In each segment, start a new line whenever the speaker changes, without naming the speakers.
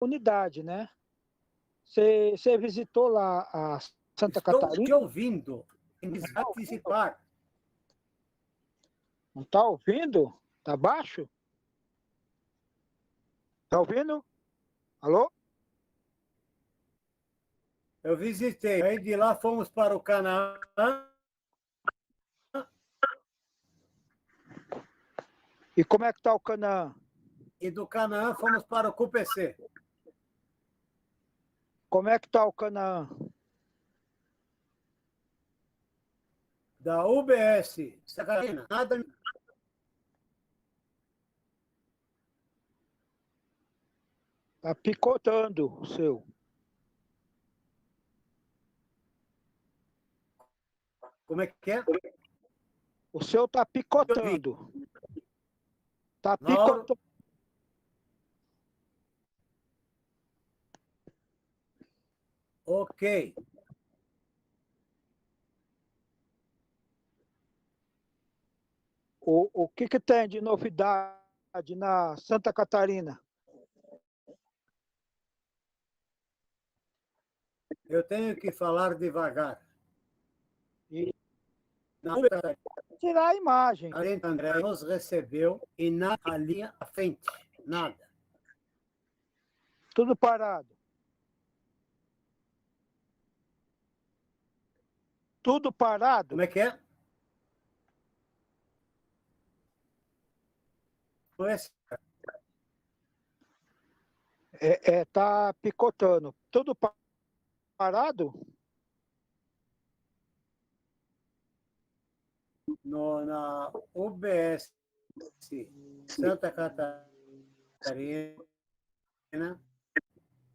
unidade, né? Você visitou lá a Santa
Estou te
Catarina?
ouvindo. Tem que participar.
Não está ouvindo? Está baixo? Está ouvindo? Alô?
Eu visitei. Aí de lá fomos para o Canaã.
E como é que está o Canaã?
E do Canaã fomos para o CUPC.
Como é que está o Canaã?
Da UBS, Santa Catarina, nada.
Está picotando o seu.
Como é que é?
O seu está picotando. Está
Mauro,
picotando.
ok.
O que tem de novidade na Santa Catarina?
Eu tenho que falar devagar.
E
Na UBS,
tirar a imagem.
a gente, André, nos recebeu e na linha à frente. Nada.
Tudo parado. Tudo parado.
Como é que é?
Tá picotando. Tudo parado?
Na UBS Santa Catarina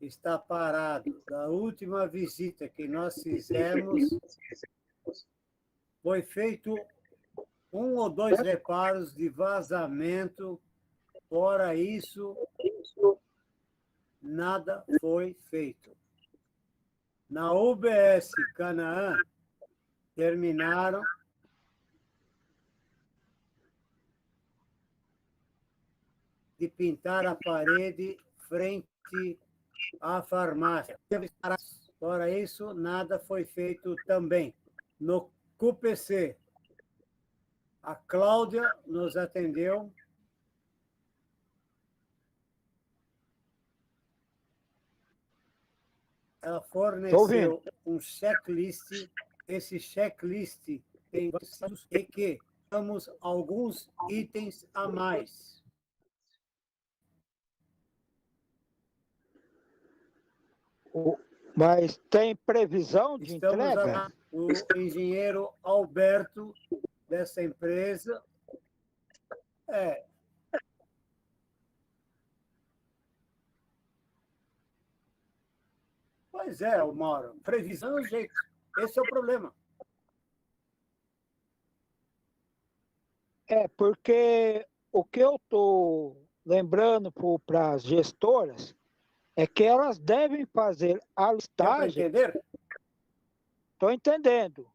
está parado. Da última visita que nós fizemos, foi feito 1 ou 2 reparos de vazamento. Fora isso, nada foi feito. Na UBS Canaã, terminaram de pintar a parede frente à farmácia. Fora isso, nada foi feito também. No CUPC, a Cláudia nos atendeu. Ela forneceu um checklist. Esse checklist tem e que temos alguns itens a mais.
Mas tem previsão de
Estamos
entrega?
o engenheiro Alberto dessa empresa. Pois é, Mauro. Previsão é o jeito. Esse é o problema.
Porque o que eu estou lembrando para as gestoras é que elas devem fazer a
Deu para
listagem.
entender?
Estou entendendo.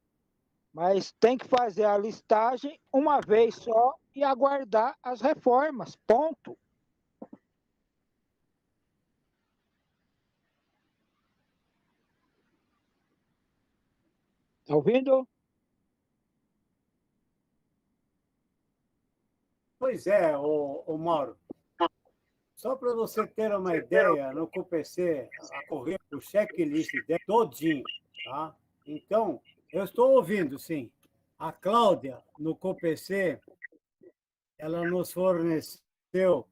Mas tem que fazer a listagem uma vez só e aguardar as reformas. Ponto. Está ouvindo?
Pois é, o Mauro. Só para você ter uma ideia, no CUPC, correr o checklist todinho, tá? Então, eu estou ouvindo, sim. A Cláudia, no CUPC, ela nos forneceu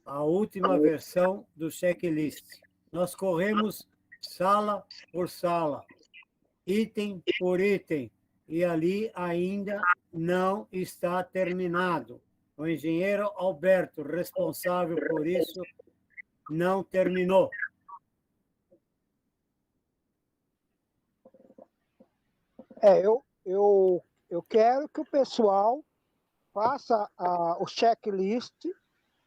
a última versão do checklist. Nós corremos sala por sala, item por item, e ali ainda não está terminado. O engenheiro Alberto, responsável por isso, não terminou.
Eu quero que o pessoal faça o checklist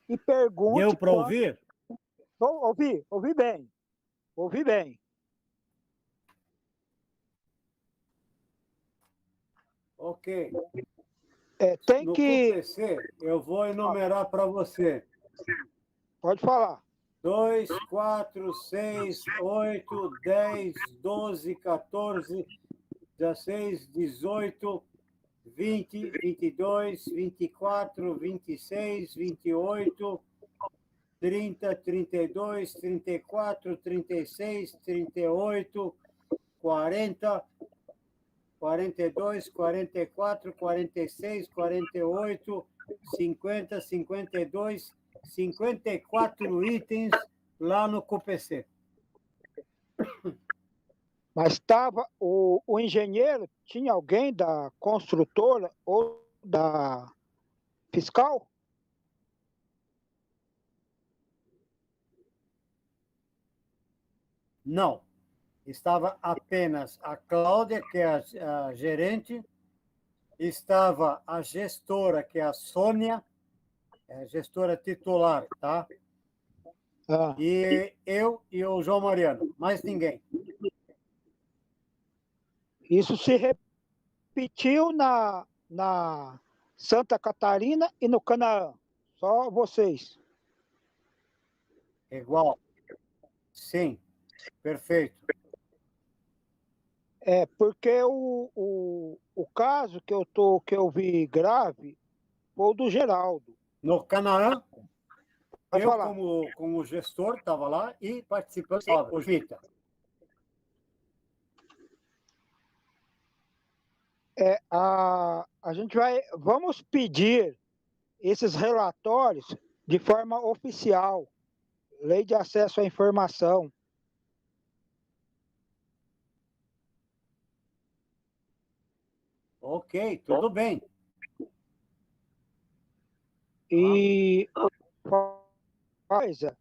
e pergunte.
Deu para ouvir?
Ouvi bem. Ouvi bem.
Ok.
Tem
no
que.
CUPC, eu vou enumerar para você.
Pode falar.
2, 4, 6, 8, 10, 12, 14, 16, 18, 20, 22, 24, 26, 28, 30, 32, 34, 36, 38, 40, 42, 44, 46, 48, 50, 52, 54 itens lá no CUPC.
Mas estava o engenheiro, tinha alguém da construtora ou da fiscal?
Não. Estava apenas a Cláudia, que é a gerente, estava a gestora, que é a Sônia, é a gestora titular, tá?
Ah,
E eu e o João Mariano, mais ninguém.
isso se repetiu na Santa Catarina e no Canaã. Só vocês.
Igual. Sim, perfeito.
É, porque o caso que eu vi grave foi o do Geraldo.
No Canaã,
Pode
eu,
falar.
como gestor, estava lá e participando estava o Gita.
É, a gente vamos pedir esses relatórios de forma oficial, lei de acesso à informação.
Ok, tudo bem.
E coisa,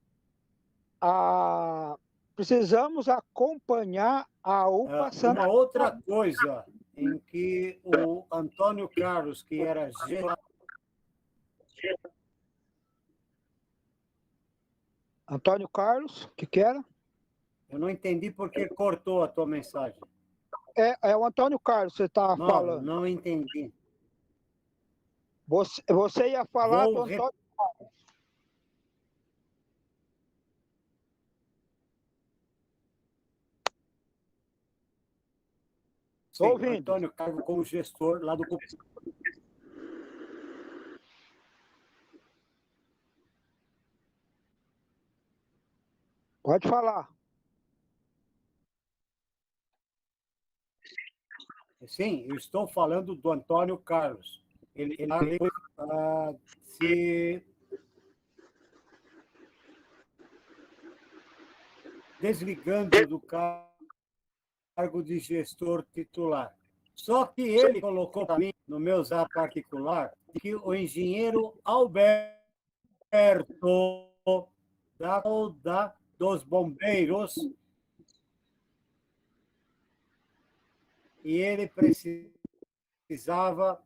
precisamos acompanhar a UPA Santa
Uma outra coisa em que o Antônio Carlos, que era gestor,
Antônio Carlos, que era?
eu não entendi porque cortou a tua mensagem.
É o Antônio Carlos que você está
Mauro,
falando.
não entendi.
Você ia falar do
Vou
Antônio Carlos. Estou
Sim,
ouvindo.
Antônio Carlos como gestor lá do CUPC.
Pode falar.
Sim, eu estou falando do Antônio Carlos. Ele se desligando do cargo de gestor titular. Só que ele colocou para mim, no meu zap particular, que o engenheiro Alberto dos Bombeiros, e ele precisava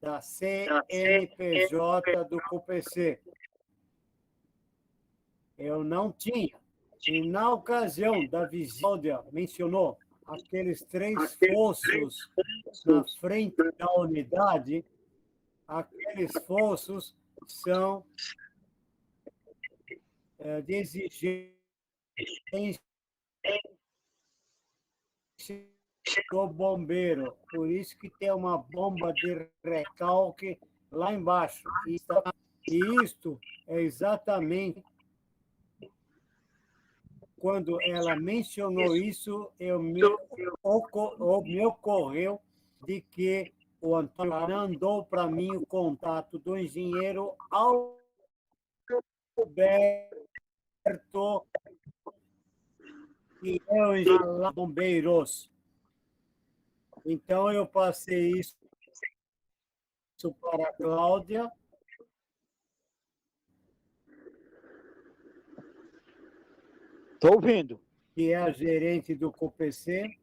da CNPJ do CUPC. Eu não tinha. E na ocasião da visita, mencionou aqueles 3 fossos na frente da unidade. Aqueles fossos são de exigência do bombeiro. Por isso que tem uma bomba de recalque lá embaixo. E isto é exatamente quando ela mencionou isso, me ocorreu de que o Antônio mandou para mim o contato do engenheiro Alberto, que é o engenheiro Bombeiros. Então, eu passei isso para a Cláudia.
Estou ouvindo.
Que é a gerente do CUPC,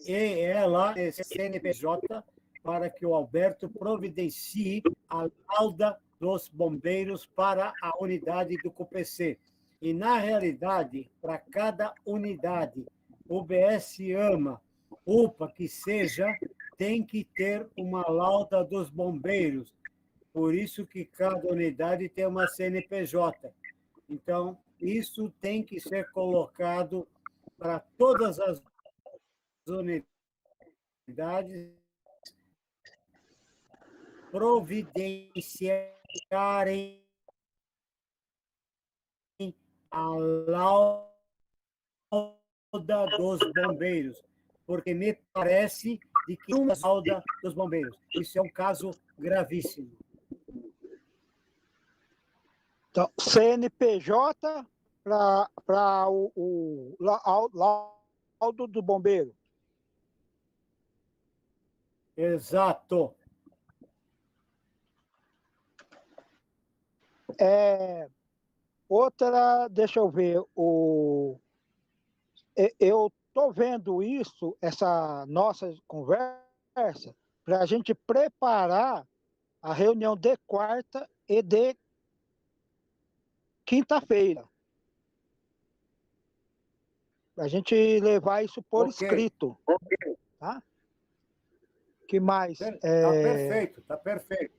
e ela é CNPJ, para que o Alberto providencie a lauda dos bombeiros para a unidade do CUPC. E, na realidade, para cada unidade, UBS AMA, UPA que seja, tem que ter uma lauda dos bombeiros. Por isso que cada unidade tem uma CNPJ. Então, isso tem que ser colocado para todas as unidades providenciarem a lauda dos bombeiros, porque me parece de que uma lauda dos bombeiros. Isso é um caso gravíssimo.
Então, CNPJ para o laudo do bombeiro.
Exato.
Outra, deixa eu ver, eu estou vendo isso, essa nossa conversa, para a gente preparar a reunião de quarta e de quinta-feira. Para a gente levar isso por escrito. Tá? Que mais?
Está perfeito, está perfeito.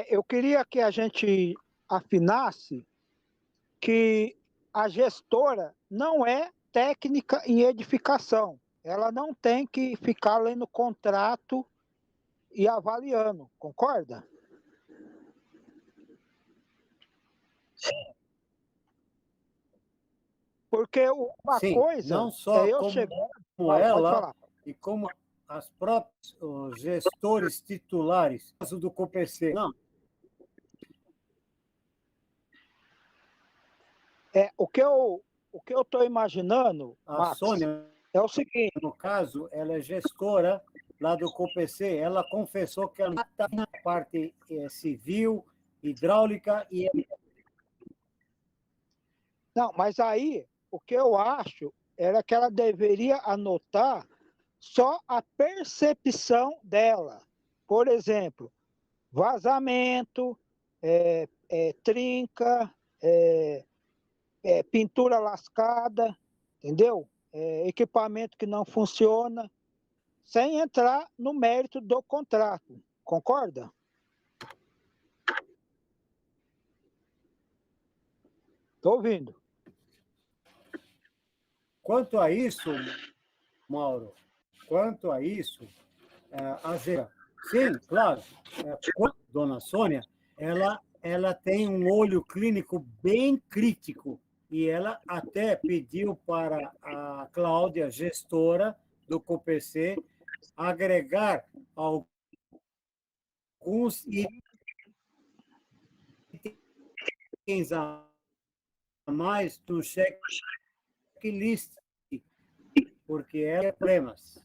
Eu queria que a gente afinasse que a gestora não é técnica em edificação. Ela não tem que ficar lendo contrato e avaliando, concorda? Porque uma
Sim,
coisa
não só
é eu
como
chegar...
ela,
Pode falar.
e como os gestores titulares, caso do COPC. Não.
O que eu estou imaginando,
A
Max,
Sônia,
é o seguinte.
no caso, ela é gestora lá do COPC. Ela confessou que ela está na parte civil, hidráulica e...
Não, mas aí, o que eu acho era que ela deveria anotar só a percepção dela. Por exemplo, vazamento, trinca, pintura lascada, entendeu? Equipamento que não funciona, sem entrar no mérito do contrato. Concorda? Estou ouvindo.
Quanto a isso, Mauro, quanto a isso, sim, claro, dona Sônia, ela tem um olho clínico bem crítico e ela até pediu para a Cláudia, gestora do COPC, agregar alguns itens a mais no checklist, porque é problemas.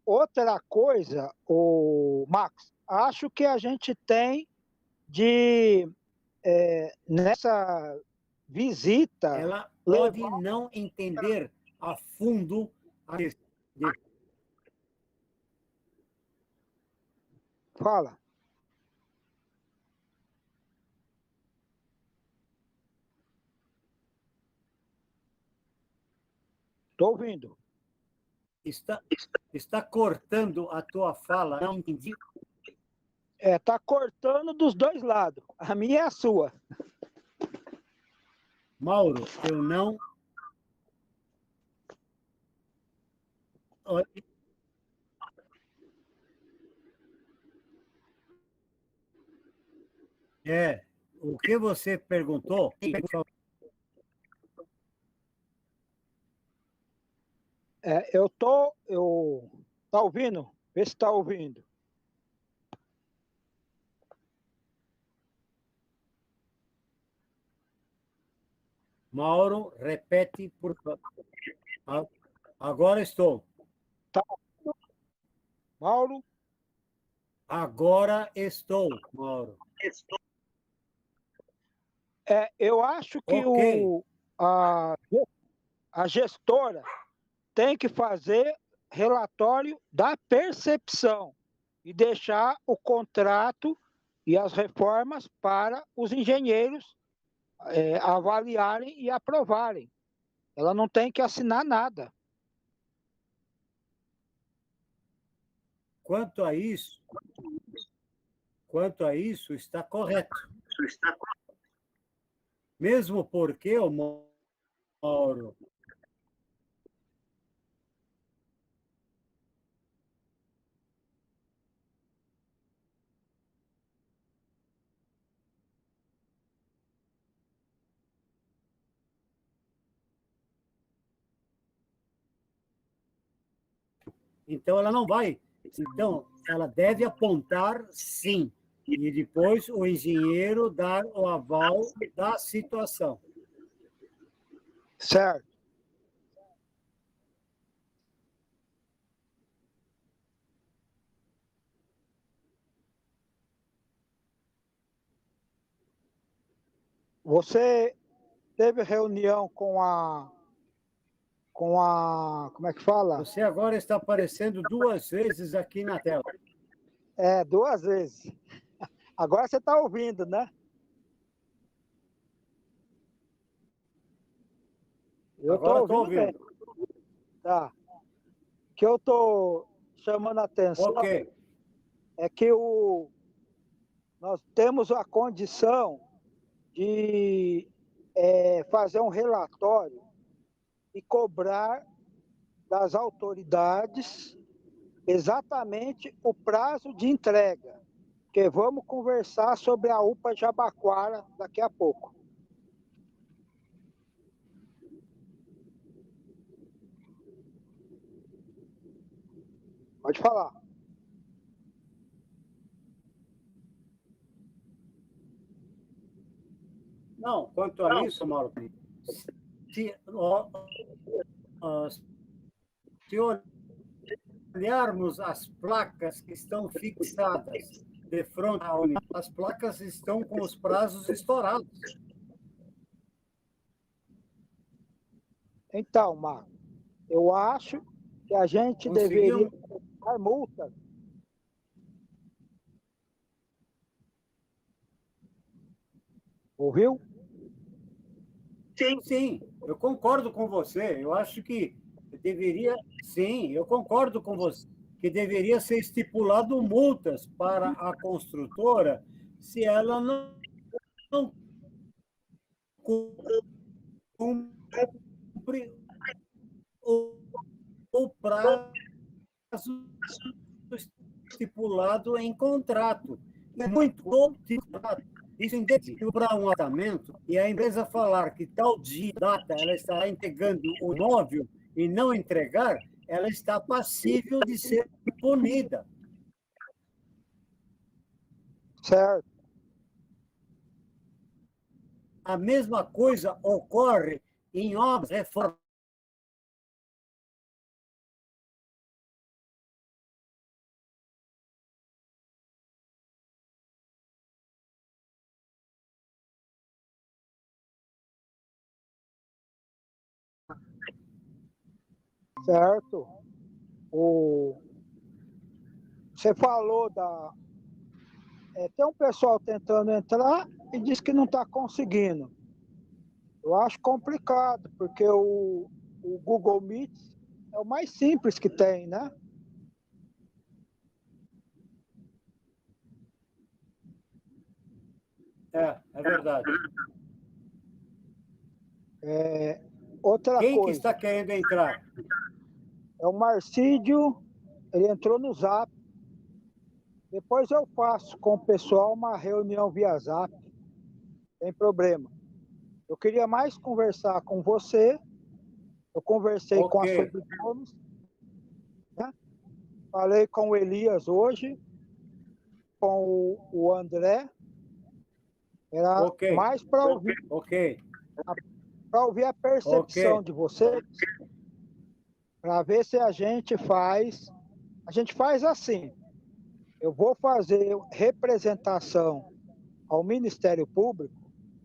Outra coisa, o Max, acho que a gente tem de, nessa visita...
Ela pode não entender a fundo a
Fala. Estou ouvindo.
Está cortando a tua fala, não entendi.
Está cortando dos dois lados. A minha é a sua.
Mauro, eu não... O que você perguntou?
Tá ouvindo? Vê se está ouvindo.
Mauro, repete, por favor. Agora estou.
Tá. Mauro?
Agora estou, Mauro.
Eu acho que
Ok.
a gestora tem que fazer relatório da percepção e deixar o contrato e as reformas para os engenheiros avaliarem e aprovarem. Ela não tem que assinar nada.
quanto a isso, está correto. Mesmo porque, o Mauro, então ela não vai. Então, ela deve apontar sim. E depois o engenheiro dar o aval da situação.
Certo. Você teve reunião como é que fala?
Você agora está aparecendo 2 vezes aqui na tela.
É, 2 vezes. Agora você está ouvindo, né? Eu estou
Agora estou
ouvindo bem.
ouvindo.
Tá. O que eu estou chamando a atenção
Ok.
é que nós temos a condição de fazer um relatório e cobrar das autoridades exatamente o prazo de entrega, que vamos conversar sobre a UPA Jabaquara daqui a pouco. Pode falar.
Não, quanto a isso, Mauro, se, se olharmos as placas que estão fixadas de frente à unidade, as placas estão com os prazos estourados.
Então, Marco, eu acho que a gente deveria
Conseguimos?
dar multa. Ouviu?
Sim, eu concordo com você. Eu acho que deveria, sim, eu concordo com você, que deveria ser estipulado multas para a construtora se ela não cumpre o prazo estipulado em contrato. É muito contrato. Isso entende para um orçamento e a empresa falar que tal dia, data, ela estará entregando o imóvel e não entregar, ela está passível de ser punida.
Certo.
A mesma coisa ocorre em obras de reforma.
Certo. Você falou tem um pessoal tentando entrar e diz que não está conseguindo. Eu acho complicado, porque o Google Meet é o mais simples que tem, né?
É verdade.
Outra
Quem que está
coisa,
querendo entrar?
é o Marcídio, ele entrou no Zap. Depois eu faço com o pessoal uma reunião via Zap, sem problema. Eu queria mais conversar com você. Eu conversei com a
Ok,
Sob Gomes, né? Falei com o Elias hoje, com o André. Era
ok,
mais para ouvir,
ok,
a
ok.
percepção de vocês, para ver se a gente faz. A gente faz assim. Eu vou fazer representação ao Ministério Público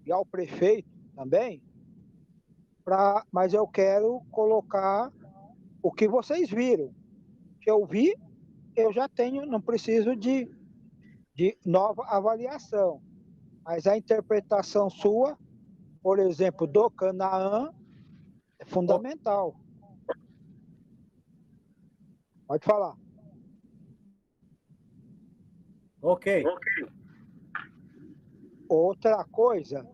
e ao prefeito também, mas eu quero colocar o que vocês viram. Que eu vi, eu já tenho, não preciso de nova avaliação. Mas a interpretação sua, por exemplo, do Canaã, é fundamental. Pode falar.
Ok.
Outra coisa,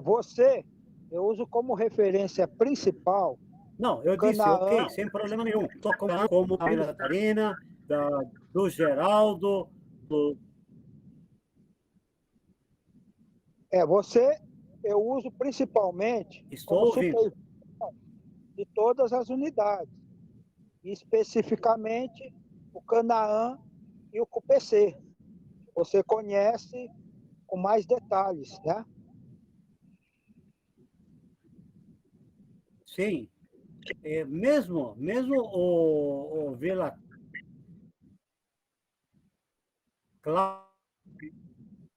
você, eu uso como referência principal
Não, eu disse
Canaã.
ok, sem problema nenhum. Estou como a Vila Catarina, do Geraldo, do...
Você, eu uso principalmente
Estou
como
ouvindo.
supervisor de todas as unidades, e especificamente o Canaã e o CUPC. Você conhece com mais detalhes, né?
Sim. Mesmo o Vila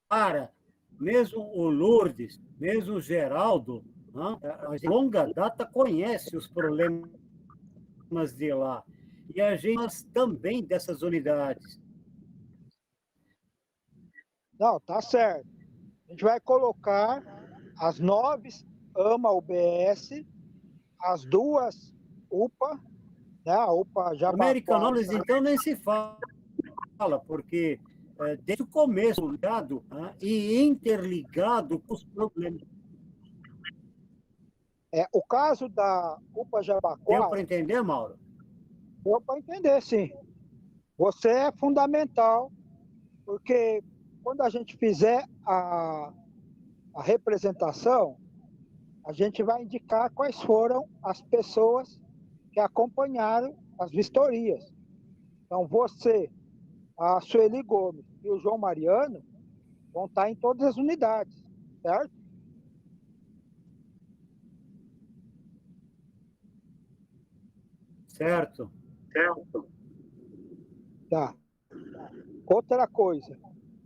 Clara, mesmo o Lourdes, mesmo o Geraldo, a gente, longa data conhece os problemas de lá. E a gente também dessas unidades.
Não, tá certo. A gente vai colocar as 9 AMA UBS, as 2 UPA, né? A UPA Jabaquara.
Americanópolis, então, nem se fala, porque desde o começo, ligado e interligado com os problemas.
O caso da UPA
Deu para
Jabaquara,
entender, Mauro?
deu para entender, sim. Você é fundamental, porque quando a gente fizer a representação, a gente vai indicar quais foram as pessoas que acompanharam as vistorias. Então, você, a Sueli Gomes e o João Mariano vão estar em todas as unidades, certo?
Certo.
Tá. Outra coisa,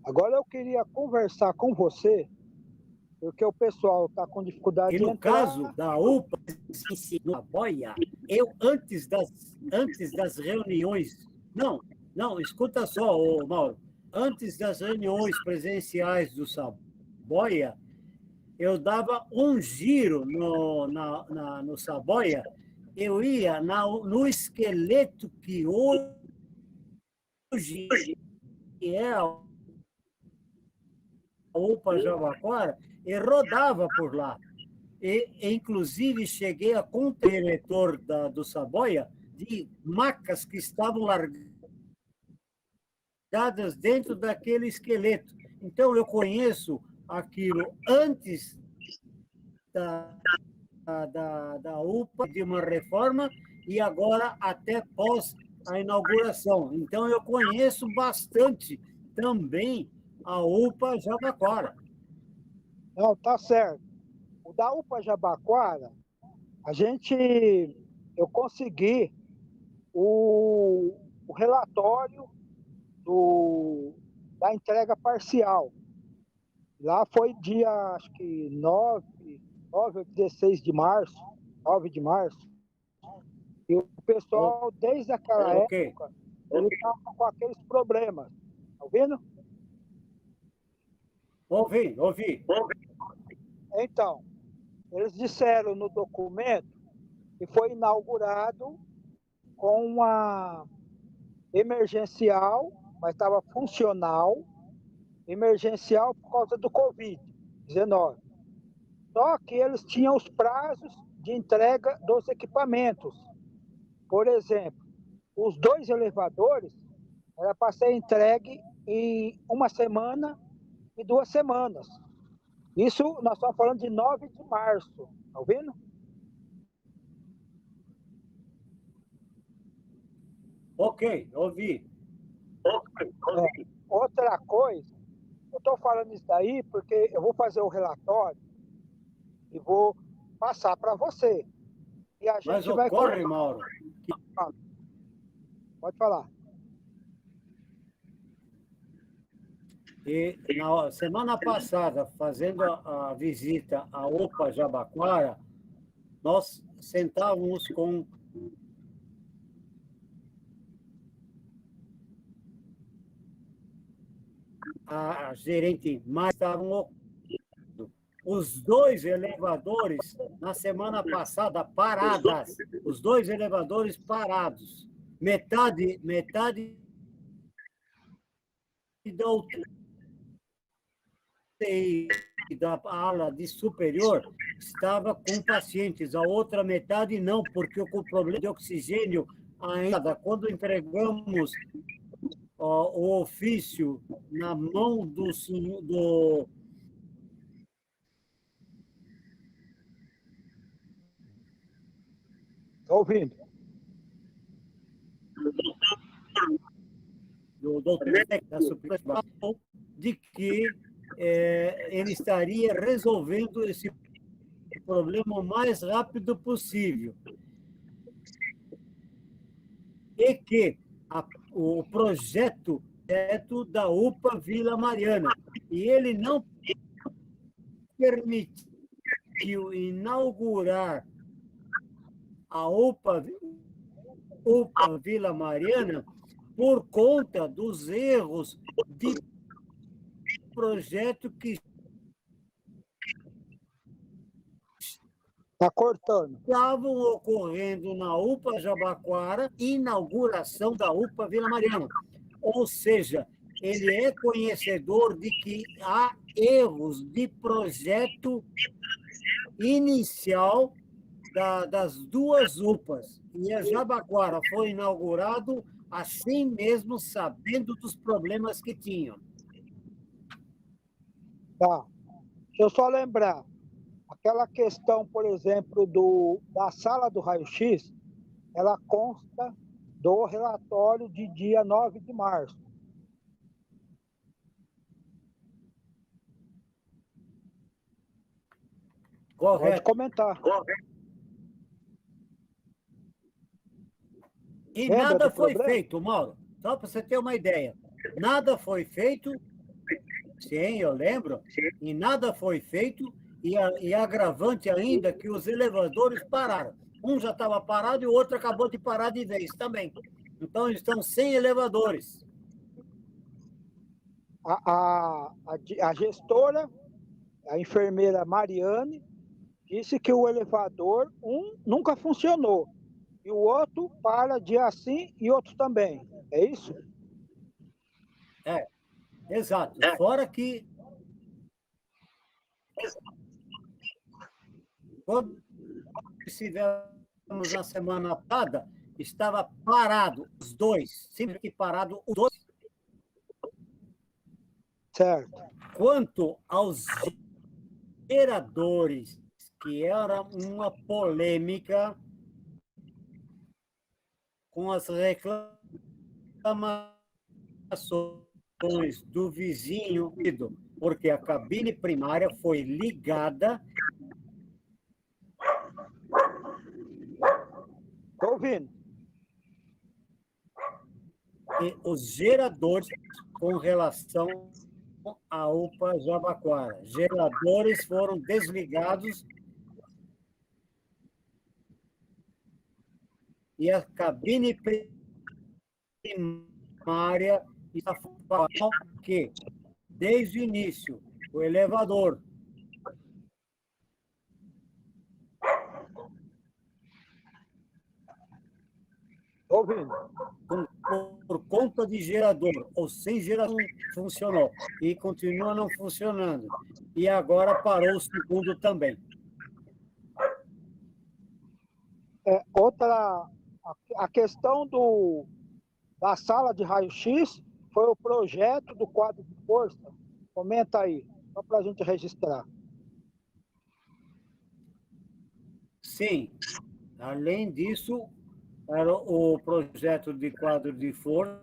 agora eu queria conversar com você, porque o pessoal está com dificuldade
E
de
no caso
entrar.
da UPA, na boia, eu, antes das reuniões, não, escuta só, ô, Mauro, antes das reuniões presenciais do Saboia, eu dava um giro no Saboia, eu ia no esqueleto que hoje é a UPA Jabaquara, e rodava por lá. Inclusive, cheguei a com o diretor do Saboia de macas que estavam largadas dentro daquele esqueleto. Então, eu conheço aquilo antes da, da UPA, de uma reforma, e agora até pós a inauguração. Então, eu conheço bastante também a UPA Jabaquara.
Não, tá certo. O da UPA Jabaquara, eu consegui o relatório da entrega parcial. Lá foi dia, acho que 9 ou 16 de março, 9 de março. E o pessoal, desde aquela
Ok.
época, ele estava com aqueles problemas. Tá ouvindo?
Ouvi.
Então, eles disseram no documento que foi inaugurado com uma emergencial, mas estava funcional, emergencial por causa do Covid-19. Só que eles tinham os prazos de entrega dos equipamentos. Por exemplo, os 2 elevadores era para ser entregue em 1 semana e 2 semanas. Isso nós estamos falando de 9 de março, tá ouvindo?
Ok, ouvi.
Outra coisa, eu estou falando isso daí porque eu vou fazer o relatório e vou passar para você. E a
Mas
gente vai
ocorre,
colocar.
Mauro, que
Pode falar.
na semana passada, fazendo a visita à UPA Jabaquara, nós sentávamos com a gerente, mas estavam os 2 elevadores, na semana passada, paradas. Os 2 elevadores parados. Metade da UTI da ala de superior estava com pacientes, a outra metade não, porque o problema de oxigênio ainda, quando entregamos o ofício na mão do senhor, do...
Estou ouvindo.
Do doutor da Suprema, de que ele estaria resolvendo esse problema o mais rápido possível. E que o projeto é da UPA Vila Mariana. E ele não permitiu inaugurar a UPA Vila Mariana por conta dos erros de projeto que
está cortando.
Estavam ocorrendo na UPA Jabaquara, inauguração da UPA Vila Mariana. Ou seja, ele é conhecedor de que há erros de projeto inicial das duas UPAs. E a Jabaquara foi inaugurado assim mesmo, sabendo dos problemas que tinham.
Tá. Deixa eu só lembrar. Aquela questão, por exemplo, da sala do raio-x, ela consta do relatório de dia 9 de março.
Correto.
Pode comentar.
E nada foi feito, Mauro. Só para você ter uma ideia. Nada foi feito. Sim, eu lembro. E nada foi feito. E agravante ainda que os elevadores pararam. Um já estava parado e o outro acabou de parar de vez também. Então, eles estão sem elevadores.
A gestora, a enfermeira Mariane, disse que o elevador, nunca funcionou. E o outro para dia sim e outro também. É isso?
É, exato. Fora que quando estivemos na semana passada, estava parado os dois, sempre que parado os dois.
Certo.
Quanto aos geradores, que era uma polêmica com as reclamações do vizinho, porque a cabine primária foi ligada.
Estou ouvindo.
E os geradores com relação à UPA Jabaquara. Geradores foram desligados e a cabine primária está falando que, desde o início, o elevador
ouvindo.
Por conta de gerador ou sem gerador funcionou e continua não funcionando. E agora parou o segundo também.
A questão da sala de raio-x foi o projeto do quadro de força. Comenta aí, só para a gente registrar.
Sim. Além disso, era o projeto de quadro de força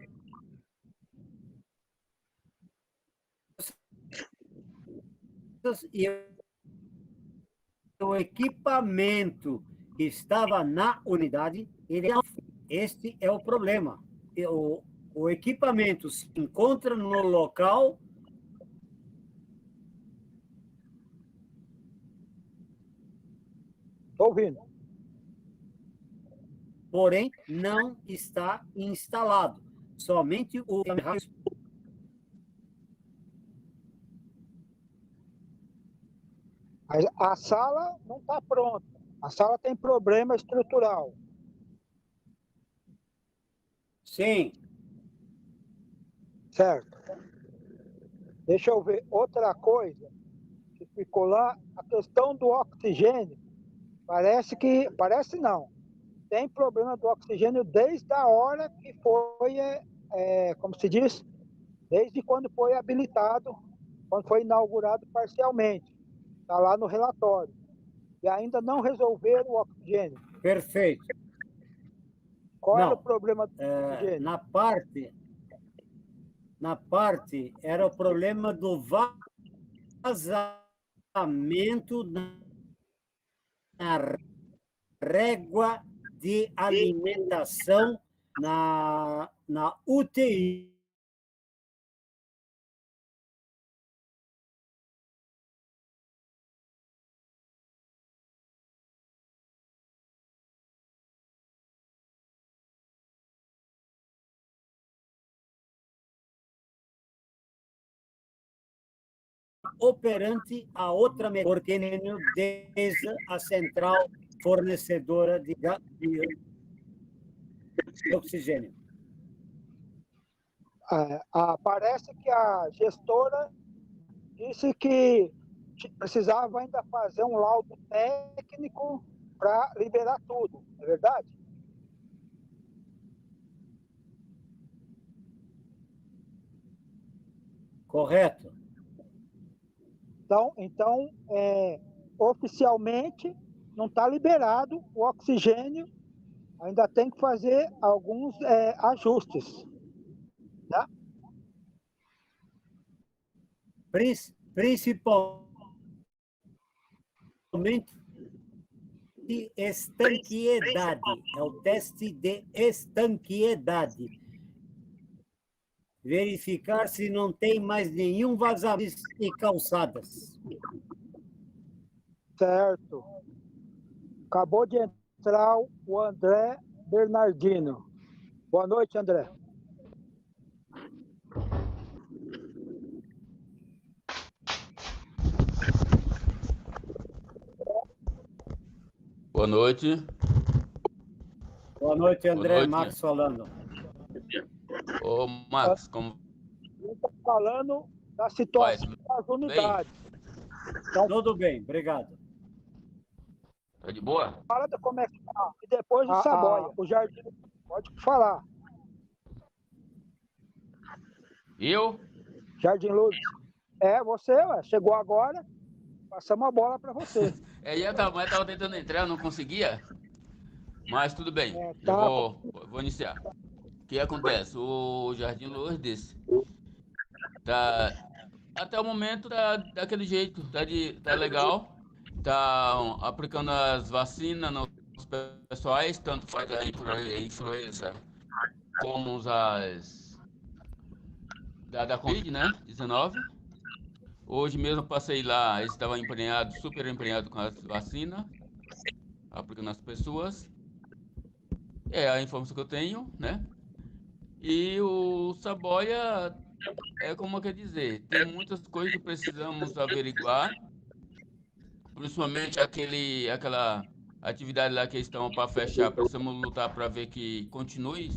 e o equipamento que estava na unidade, este é o problema. O equipamento se encontra no local.
Estou ouvindo.
Porém, não está instalado. Somente o...
A sala não está pronta. A sala tem problema estrutural.
Sim.
Certo. Deixa eu ver. Outra coisa que ficou lá, a questão do oxigênio. Parece não. Tem problema do oxigênio desde a hora que foi, como se diz, desde quando foi habilitado, quando foi inaugurado parcialmente. Está lá no relatório. E ainda não resolveram o oxigênio.
Perfeito.
Qual
Não,
era o problema do oxigênio?
Na parte era o problema do vazamento na régua de alimentação na UTI. Operante a outra, porque desde a central fornecedora de oxigênio.
Parece que a gestora disse que precisava ainda fazer um laudo técnico para liberar tudo, é verdade?
Correto.
Então oficialmente não está liberado o oxigênio, ainda tem que fazer alguns ajustes. Tá?
Principalmente estanquiedade, é o teste de estanquiedade. Verificar se não tem mais nenhum vazamento de calçadas.
Certo. Acabou de entrar o André Bernardino. Boa noite, André.
Boa noite.
Boa noite, André.
Boa noite.
Marcos falando.
Ô, Marcos, como...
Ele está falando da situação das unidades.
Então, tudo bem, obrigado.
Tá de boa?
Fala de como é que está. E depois o Saboia, o Jardim. Pode falar.
Eu?
Jardim Luz. Você, chegou agora. Passamos a bola para você.
Eu estava tentando entrar, não conseguia. Mas tudo bem,
tá.
eu vou iniciar. O que acontece? O Jardim Lourdes até o momento tá daquele jeito, tá legal. Tá aplicando as vacinas nos pessoais, tanto faz a influenza como as da Covid, né? 19. Hoje mesmo passei lá, eles estavam super empenhados com as vacinas, aplicando nas pessoas. É a informação que eu tenho, né? E o Saboia, como quer dizer, tem muitas coisas que precisamos averiguar, principalmente aquela atividade lá que eles estão para fechar, precisamos lutar para ver que continue,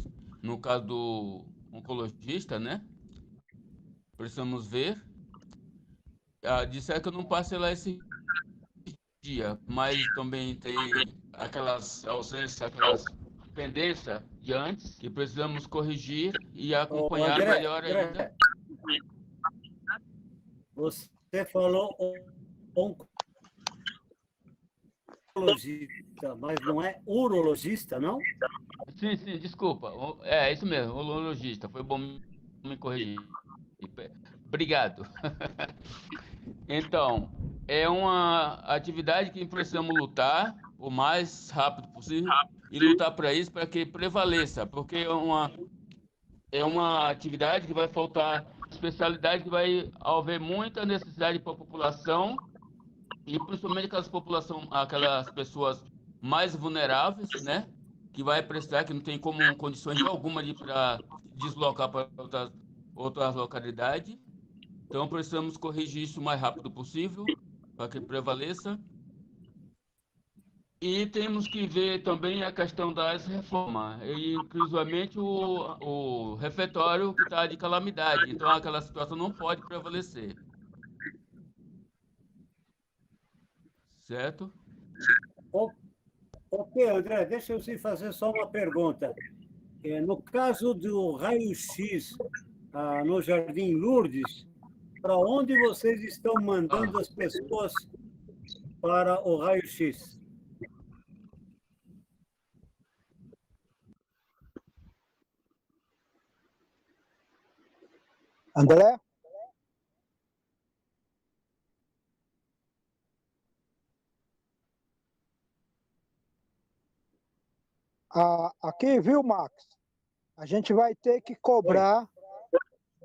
no caso do oncologista, né? Precisamos ver. Disseram que eu não passei lá esse dia, mas também tem aquelas ausências, aquelas pendências de antes, que precisamos corrigir e acompanhar
André,
melhor ainda.
Você falou oncologista, mas não é urologista, não?
Sim, desculpa. É isso mesmo, urologista. Foi bom me corrigir. Obrigado. Então, é uma atividade que precisamos lutar o mais rápido possível e lutar para isso, para que prevaleça, porque é uma atividade que vai faltar especialidade, que vai haver muita necessidade para a população, e principalmente aquelas pessoas mais vulneráveis, né? Que vai precisar, que não tem condições alguma de para deslocar para outras localidades. Então, precisamos corrigir isso o mais rápido possível, para que prevaleça. E temos que ver também a questão das reformas, e inclusivamente o refeitório que está de calamidade. Então, aquela situação não pode prevalecer. Certo?
Ok, André, deixa eu te fazer só uma pergunta. No caso do raio-x no Jardim Lourdes, para onde vocês estão mandando as pessoas para o raio-x?
André? Aqui, viu, Max? A gente vai ter que cobrar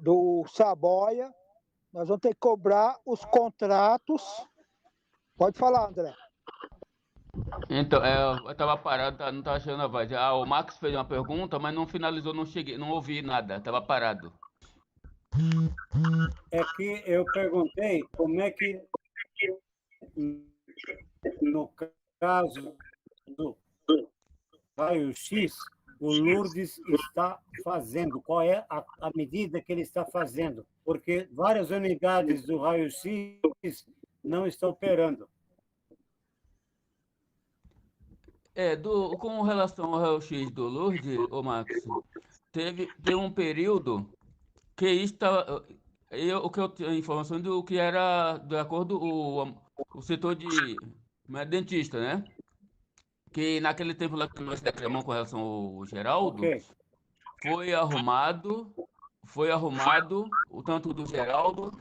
do Saboia, nós vamos ter que cobrar os contratos. Pode falar, André.
Então, eu estava parado, não estava achando a voz. O Max fez uma pergunta, mas não finalizou, não ouvi nada, estava parado.
É que eu perguntei como é que, no caso do raio-x, o Lourdes está fazendo, qual é a medida que ele está fazendo, porque várias unidades do raio-x não estão operando.
Com relação ao raio-x do Lourdes, Max, teve um período que estava. O que eu tenho informação do que era de acordo o setor de dentista, né? Que naquele tempo lá que nós reclamamos com relação ao Geraldo,
Ok.
foi arrumado o tanto do Geraldo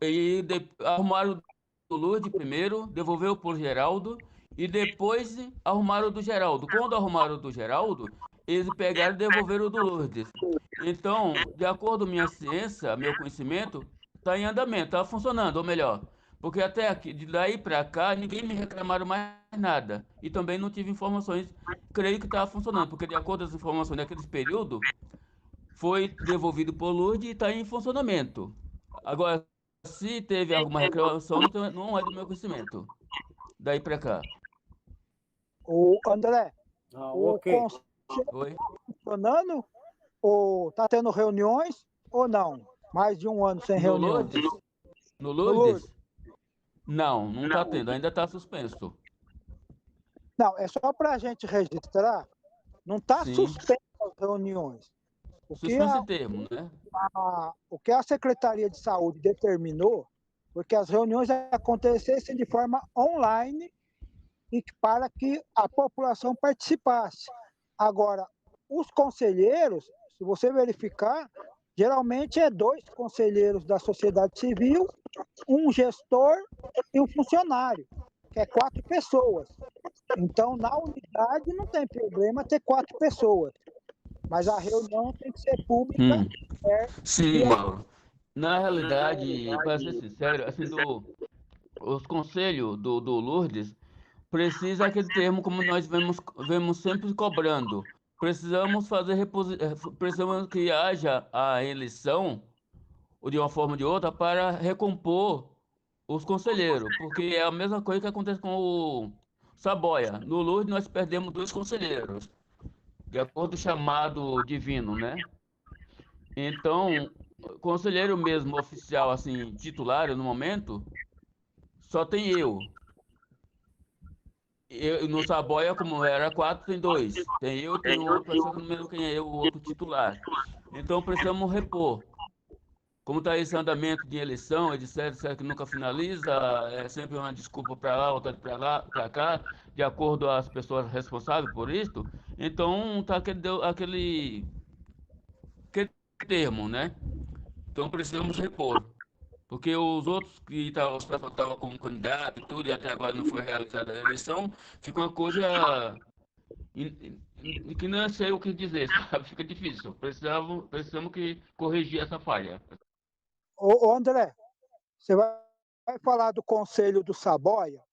e arrumaram do Lourdes primeiro, devolveu por Geraldo e depois arrumaram do Geraldo. Quando arrumaram do Geraldo, eles pegaram e devolveram do Lourdes. Então, de acordo com minha ciência, meu conhecimento, está em andamento, está funcionando, ou melhor, porque até aqui, de daí para cá, ninguém me reclamaram mais nada. E também não tive informações, creio que estava funcionando, porque de acordo com as informações daquele período, foi devolvido por Lourdes e está em funcionamento. Agora, se teve alguma reclamação, não é do meu conhecimento. Daí para cá.
O André, o
Ok.
conselho
Oi?
está funcionando? Ou está tendo reuniões ou não? Mais de um ano sem
No
reuniões.
Lourdes? No
No Lourdes?
Lourdes? Não está tendo, ainda está suspenso.
Não, é só para a gente registrar. Não está
Sim,
suspenso as reuniões.
suspenso em termo, né?
O que a Secretaria de Saúde determinou foi que as reuniões acontecessem de forma online e para que a população participasse. Agora, os conselheiros, se você verificar, geralmente é 2 conselheiros da sociedade civil, um gestor e um funcionário, que é 4 pessoas. Então, na unidade não tem problema ter 4 pessoas, mas a reunião tem que ser pública.
Sim, Mauro. Na realidade, para ser sincero, assim, os conselhos do Lourdes precisa aquele termo como nós vemos sempre cobrando. Precisamos que haja a eleição, ou de uma forma ou de outra, para recompor os conselheiros, porque é a mesma coisa que acontece com o Saboia. No Lourdes nós perdemos 2 conselheiros, de acordo com o chamado divino, né? Então, conselheiro mesmo oficial, assim, titular no momento, só tem eu. No Saboia, como era 4, tem 2. Tem eu, tem outra pessoa que não me lembro quem é o outro titular. Então precisamos repor. Como está esse andamento de eleição, etc, etc, que nunca finaliza, é sempre uma desculpa para lá, outra para lá, para cá, de acordo com as pessoas responsáveis por isso. Então está aquele termo, né? Então precisamos repor. Porque os outros que estavam como candidato e tudo, e até agora não foi realizada a eleição, fica uma coisa que não sei o que dizer, sabe? Fica difícil. Precisamos que corrigir essa falha.
Ô André, você vai falar do Conselho do Saboia?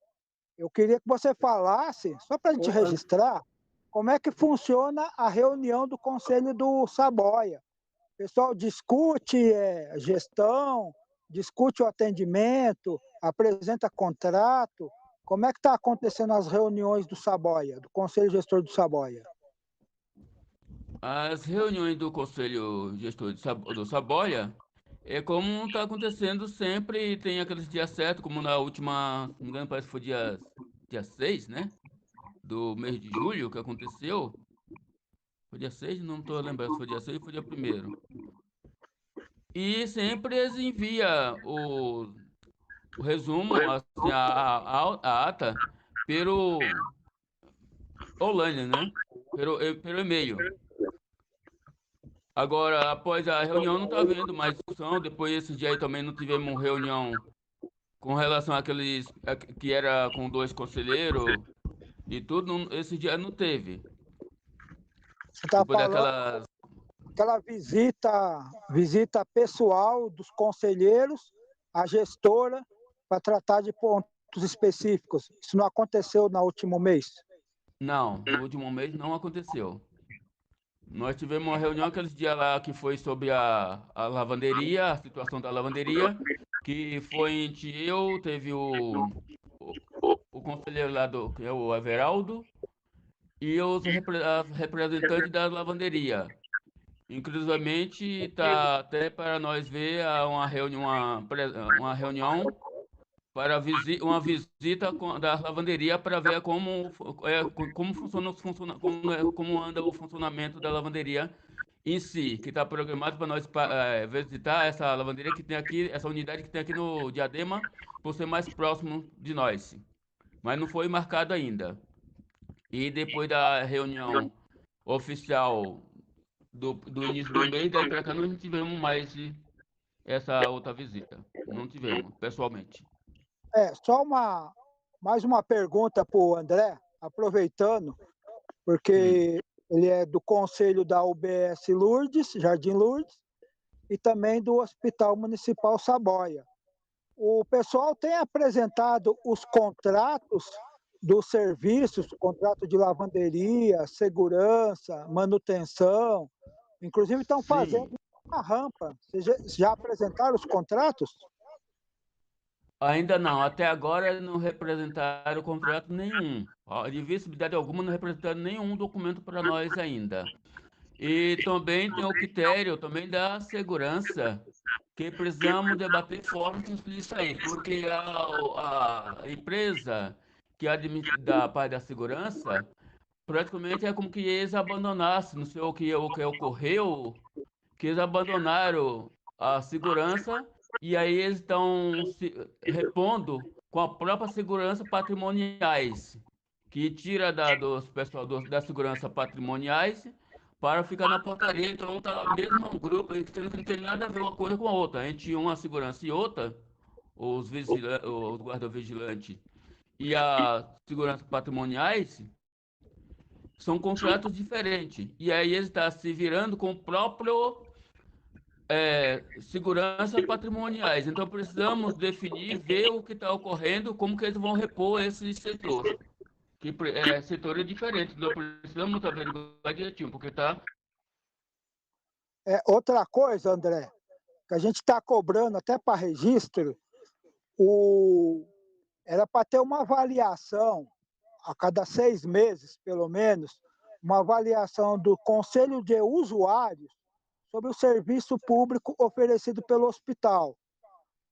Eu queria que você falasse, só para a gente registrar, como é que funciona a reunião do Conselho do Saboia. O pessoal discute gestão, discute o atendimento, apresenta contrato. como é que está acontecendo as reuniões do Saboia, do Conselho Gestor do Saboia?
As reuniões do Conselho Gestor do Saboia é como está acontecendo sempre, tem aqueles dias certos, como na última, se não me engano, parece que foi dia 6, né? Do mês de julho que aconteceu. Foi dia 6, não estou lembrando se foi dia 6 ou foi dia 1º. E sempre eles enviam o resumo, assim, a ata, pelo online, né? Pelo e-mail. Agora, após a reunião, não está havendo mais discussão. Depois, esse dia aí também não tivemos reunião com relação àqueles que era com 2 conselheiros e tudo. Esse dia não teve.
Você está
Depois
falando
daquelas.
aquela visita pessoal dos conselheiros à gestora para tratar de pontos específicos. Isso não aconteceu no último mês?
Não, no último mês não aconteceu. Nós tivemos uma reunião aqueles dias lá que foi sobre a lavanderia, a situação da lavanderia, que foi entre eu, teve o conselheiro lá que é o Everaldo, e os representantes da lavanderia. Inclusivamente, tá até para nós ver uma reunião para uma visita da lavanderia para ver como como anda o funcionamento da lavanderia em si, que está programado para nós visitar essa lavanderia que tem aqui, essa unidade que tem aqui no Diadema, por ser mais próximo de nós. Mas não foi marcado ainda. E depois da reunião oficial do início do mês, daí para cá nós não tivemos mais essa outra visita. Não tivemos, pessoalmente.
Só mais uma pergunta para o André, aproveitando,
Sim.
porque ele é do conselho da UBS Lourdes, Jardim Lourdes, e também do Hospital Municipal Saboia. O pessoal tem apresentado os contratos dos serviços, contrato de lavanderia, segurança, manutenção, inclusive estão fazendo
Sim.
uma rampa. Vocês já apresentaram os contratos?
Ainda não, até agora não representaram contrato nenhum. De visibilidade alguma, não representaram nenhum documento para nós ainda. E também tem o critério também da segurança, que precisamos debater forte isso aí, porque a empresa que da parte da segurança, praticamente é como que eles abandonassem, não sei o que ocorreu, que eles abandonaram a segurança e aí eles estão se repondo com a própria segurança patrimoniais, que tira dos pessoal da segurança patrimoniais para ficar na portaria. Então tá mesmo um grupo que não tem nada a ver uma coisa com a outra. A gente uma segurança e outra, os guarda-vigilantes e a segurança patrimoniais são contratos diferentes. E aí eles estão se virando com o próprio segurança patrimoniais. Então precisamos definir, ver o que está ocorrendo, como que eles vão repor esse setor. Que setor é diferente, nós precisamos averiguar direitinho, porque está.
Outra coisa, André, que a gente está cobrando até para registro, era para ter uma avaliação a cada 6 meses, pelo menos, uma avaliação do Conselho de Usuários sobre o serviço público oferecido pelo hospital.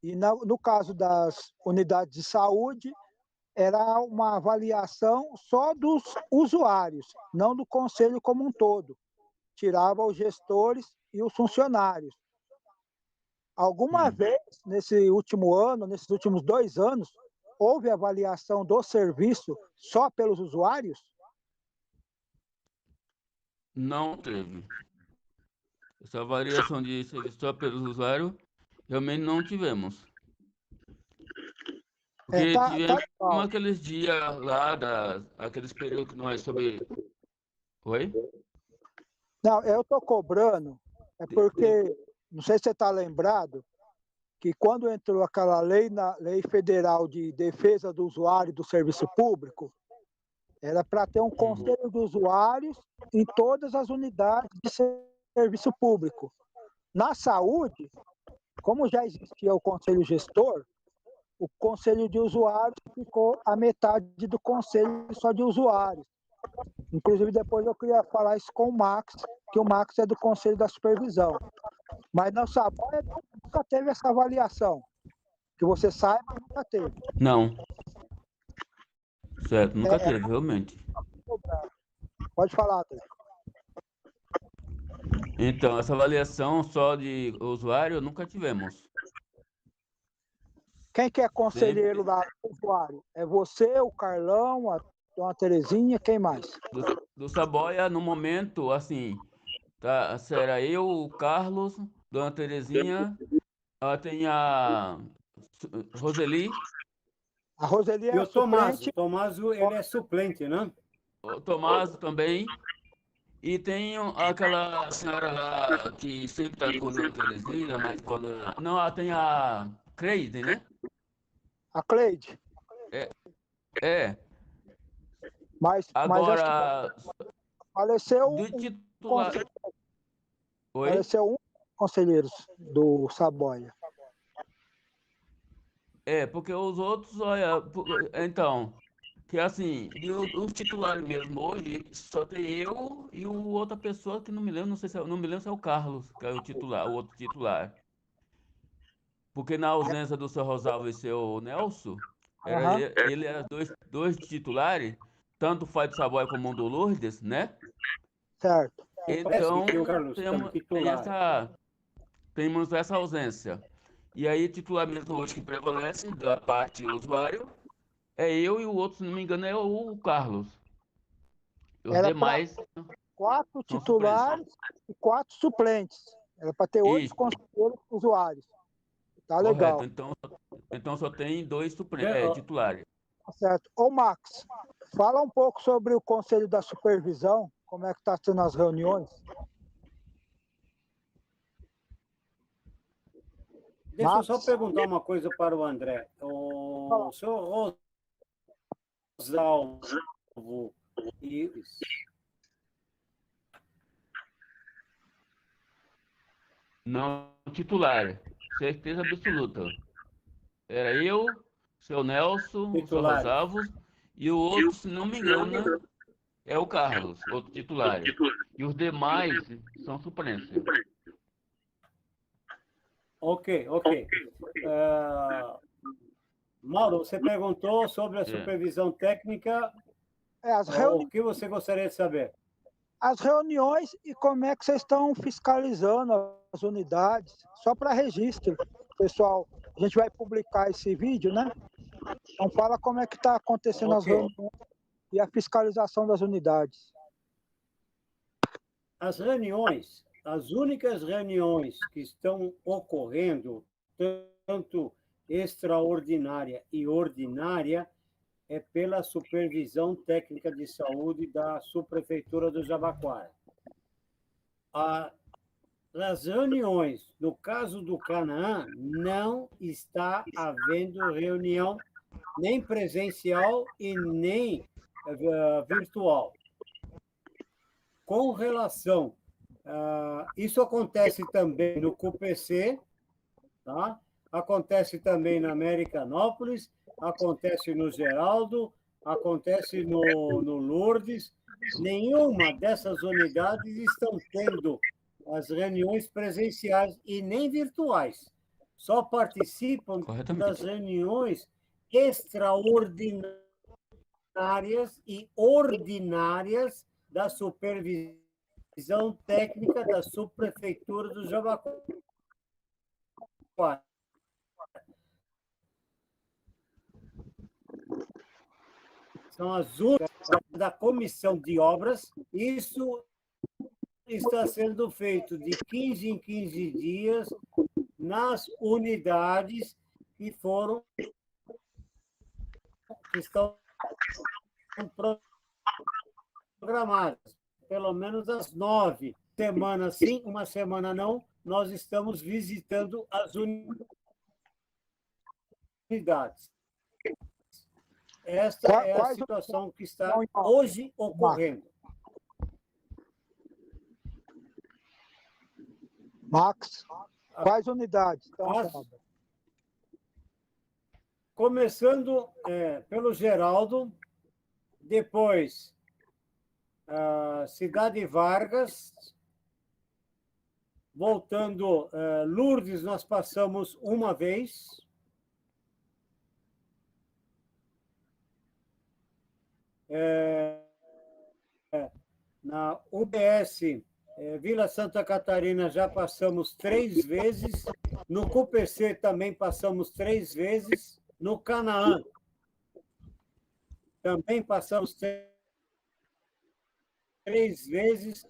E no caso das unidades de saúde, era uma avaliação só dos usuários, não do conselho como um todo. Tirava os gestores e os funcionários. Alguma vez, nesse último ano, nesses últimos 2 anos, houve avaliação do serviço só pelos usuários?
Não teve. Essa variação de serviço só pelos usuários, realmente não tivemos. Porque tivemos aqueles dias lá, aqueles períodos que nós sobre. Oi?
Não, eu estou cobrando, porque, não sei se você está lembrado, que quando entrou aquela lei, Lei Federal de Defesa do Usuário e do Serviço Público, era para ter um conselho de usuários em todas as unidades de serviço público. Na saúde, como já existia o conselho gestor, o conselho de usuários ficou a metade do conselho só de usuários. Inclusive, depois eu queria falar isso com o Max, que o Max é do conselho da supervisão. Mas na Saboia nunca teve essa avaliação. Que você saiba, nunca teve.
Não. Certo, nunca teve, realmente.
Pode falar, André.
Então, essa avaliação só de usuário nunca tivemos.
Quem que é conselheiro lá do usuário? É você, o Carlão, a Dona Terezinha, quem mais?
Do Saboia, no momento, assim, tá, era eu, o Carlos, Dona Terezinha, tem a Roseli,
A Roseli
E
é
o Tomás.
suplente.
O Tomás, ele é suplente, né?
o Tomás também, e tem aquela senhora lá que sempre está com a Dona Terezinha, mas quando... Não, tem a Creide, né?
A Cleide.
É.
Mas acho que
Agora,
faleceu
do titular... Oi?
faleceu um conselheiros do Saboia.
Porque os outros, olha, então, que assim, os titulares mesmo hoje, só tem eu e o outra pessoa que não me lembro, não sei se não me lembro se é o Carlos, que é o titular, o outro titular. Porque na ausência do seu Rosalvo e seu Nelson,
Aham.
ele era dois titulares, tanto o Fábio Saboia como o do Lourdes, né?
Certo.
Parece
Então,
que o Carlos como titular.
temos essa ausência. E aí, titular mesmo hoje que prevalece da parte do usuário é eu e o outro, se não me engano, é o Carlos. Os
Era para
demais
4
são suplentes.
titulares e 4 suplentes. Era para ter 8
Isso,
conselheiros usuários. Tá
correto.
legal.
Então só tem dois
Ó,
titulares.
Tá certo. Ô, Max, fala um pouco sobre o Conselho da Supervisão, como é que está sendo as reuniões.
deixa eu só
Max,
perguntar uma coisa para o André. O senhor Rosalvo e
Não titular, certeza absoluta. Era eu, seu Nelson, o seu
titulares.
Rosalvo, e o outro, se não me engano, é o Carlos, outro titular. E os demais são suplentes.
Ok. Mauro, você perguntou sobre a supervisão técnica.
as,
O
reuni
que você gostaria de saber?
as reuniões e como é que vocês estão fiscalizando as unidades, só para registro. Pessoal, a gente vai publicar esse vídeo, né? Então fala como é que está acontecendo as
Ok.
reuniões e a fiscalização das unidades.
As reuniões, as únicas reuniões que estão ocorrendo, tanto extraordinária e ordinária, é pela supervisão técnica de saúde da subprefeitura do Jabaquara. As reuniões, no caso do Canaã, não está havendo reunião nem presencial e nem virtual. Com relação, isso acontece também no CUPC, tá? Acontece também na Americanópolis, acontece no Geraldo, acontece no Lourdes. Nenhuma dessas unidades estão tendo as reuniões presenciais e nem virtuais. Só participam das reuniões extraordinárias e ordinárias da supervisão técnica da subprefeitura do Jabaquara. São as únicas da comissão de obras. Isso está sendo feito de 15 em 15 dias nas unidades que estão programadas. Pelo menos às 9 semanas sim, uma semana não, nós estamos visitando as unidades. Esta é a situação que está hoje ocorrendo.
Max, quais unidades estão?
começando pelo Geraldo, depois Cidade Vargas, voltando Lourdes, nós passamos uma vez. Na UBS Vila Santa Catarina já passamos 3 vezes, no CUPC também passamos 3 vezes, no Canaã também passamos 3 vezes,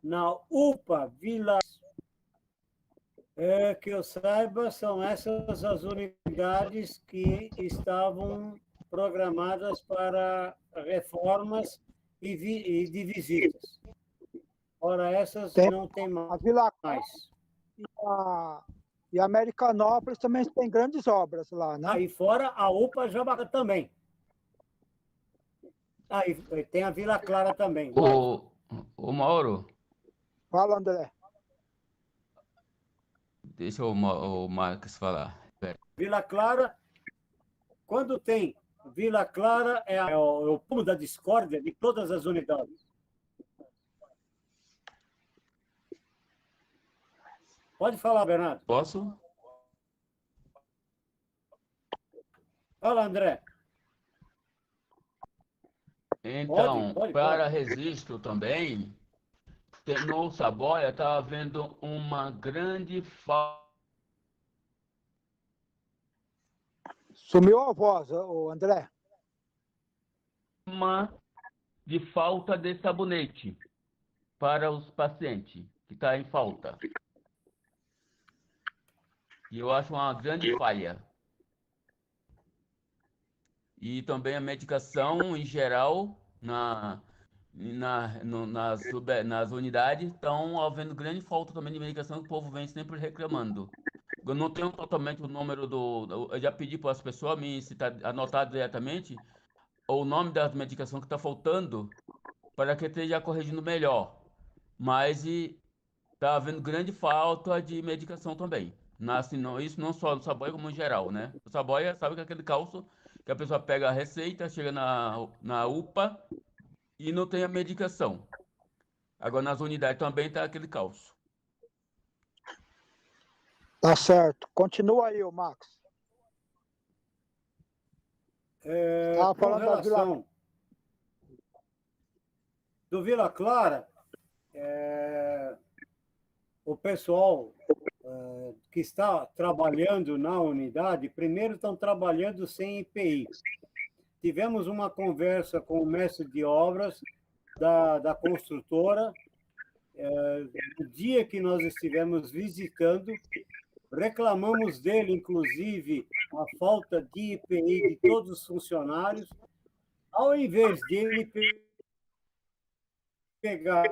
na UPA Vila, que eu saiba, são essas as unidades que estavam programadas para reformas e de visitas. Ora, essas não tem mais.
A Vila e a Americanópolis também tem grandes obras lá, né?
Aí fora a UPA Jabaquara também. Aí tem a Vila Clara também.
O Mauro.
Fala, André.
Deixa o Marcos falar.
Vila Clara, quando tem Vila Clara, é o pulo da discórdia de todas as unidades. Pode falar, Bernardo.
Posso?
Fala, André.
Então,
pode.
para registro também, no Saboia está havendo uma grande falta.
Sumiu a voz, o André.
De falta de sabonete para os pacientes, que está em falta. E eu acho uma grande falha. E também a medicação, em geral, nas unidades, estão havendo grande falta também de medicação, que o povo vem sempre reclamando. Eu não tenho totalmente o número eu já pedi para as pessoas me citar, anotar diretamente o nome das medicações que está faltando para que esteja corrigindo melhor. Mas está havendo grande falta de medicação também. Isso não só no Saboia, como em geral, né? O Saboia, sabe que é aquele calço que a pessoa pega a receita, chega na UPA e não tem a medicação. Agora, nas unidades também está aquele calço.
Tá certo. Continua aí, o Max.
Com relação do Vila Clara, o pessoal que está trabalhando na unidade, primeiro estão trabalhando sem IPI. Tivemos uma conversa com o mestre de obras da construtora, no dia que nós estivemos visitando, reclamamos dele, inclusive, a falta de IPI de todos os funcionários. Ao invés de ele pegar...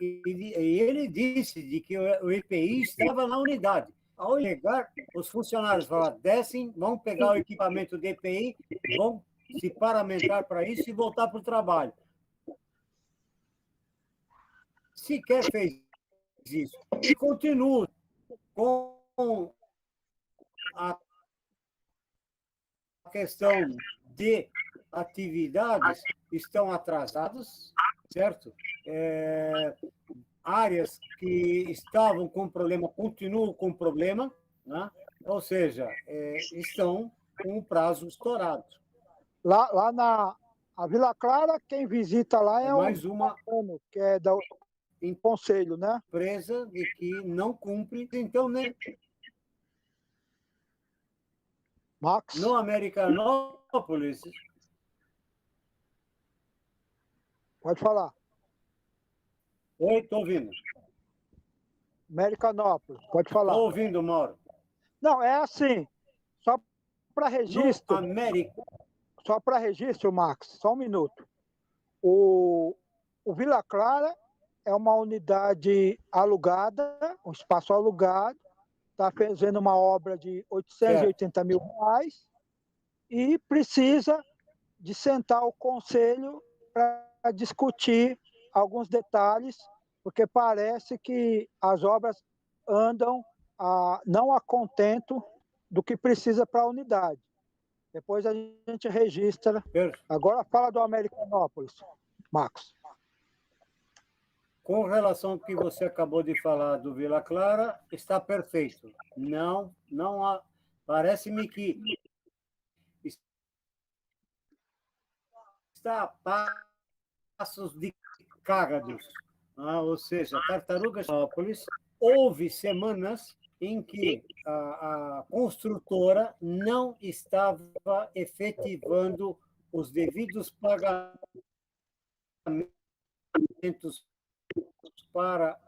E ele disse de que o IPI estava na unidade. Ao chegar, os funcionários falaram, descem, vão pegar o equipamento de EPI, vão se paramentar para isso e voltar para o trabalho. Sequer fez isso. E continua com a questão de atividades estão atrasadas, certo? Áreas que estavam com problema continuam com problema, né? Ou seja, estão com o prazo estourado.
Lá na Vila Clara, quem visita lá é
mais uma
que é do conselho, né?
Empresa de que não cumpre. Então, né?
Max?
No Americanópolis.
Pode falar.
Oi, estou ouvindo.
Americanópolis, pode falar.
Estou ouvindo, Mauro.
Não, é assim, só para registro. Só para registro, Max, só um minuto. O Vila Clara é uma unidade alugada, um espaço alugado, está fazendo uma obra de 880 mil reais e precisa de sentar o conselho para discutir alguns detalhes, porque parece que as obras andam não a contento do que precisa para a unidade. Depois a gente registra. Agora fala do Americanópolis, Marcos.
Com relação ao que você acabou de falar do Vila Clara, está perfeito. Não há. Parece-me que está a passos de cágados. Ou seja, Tartarugas houve semanas em que a construtora não estava efetivando os devidos pagamentos para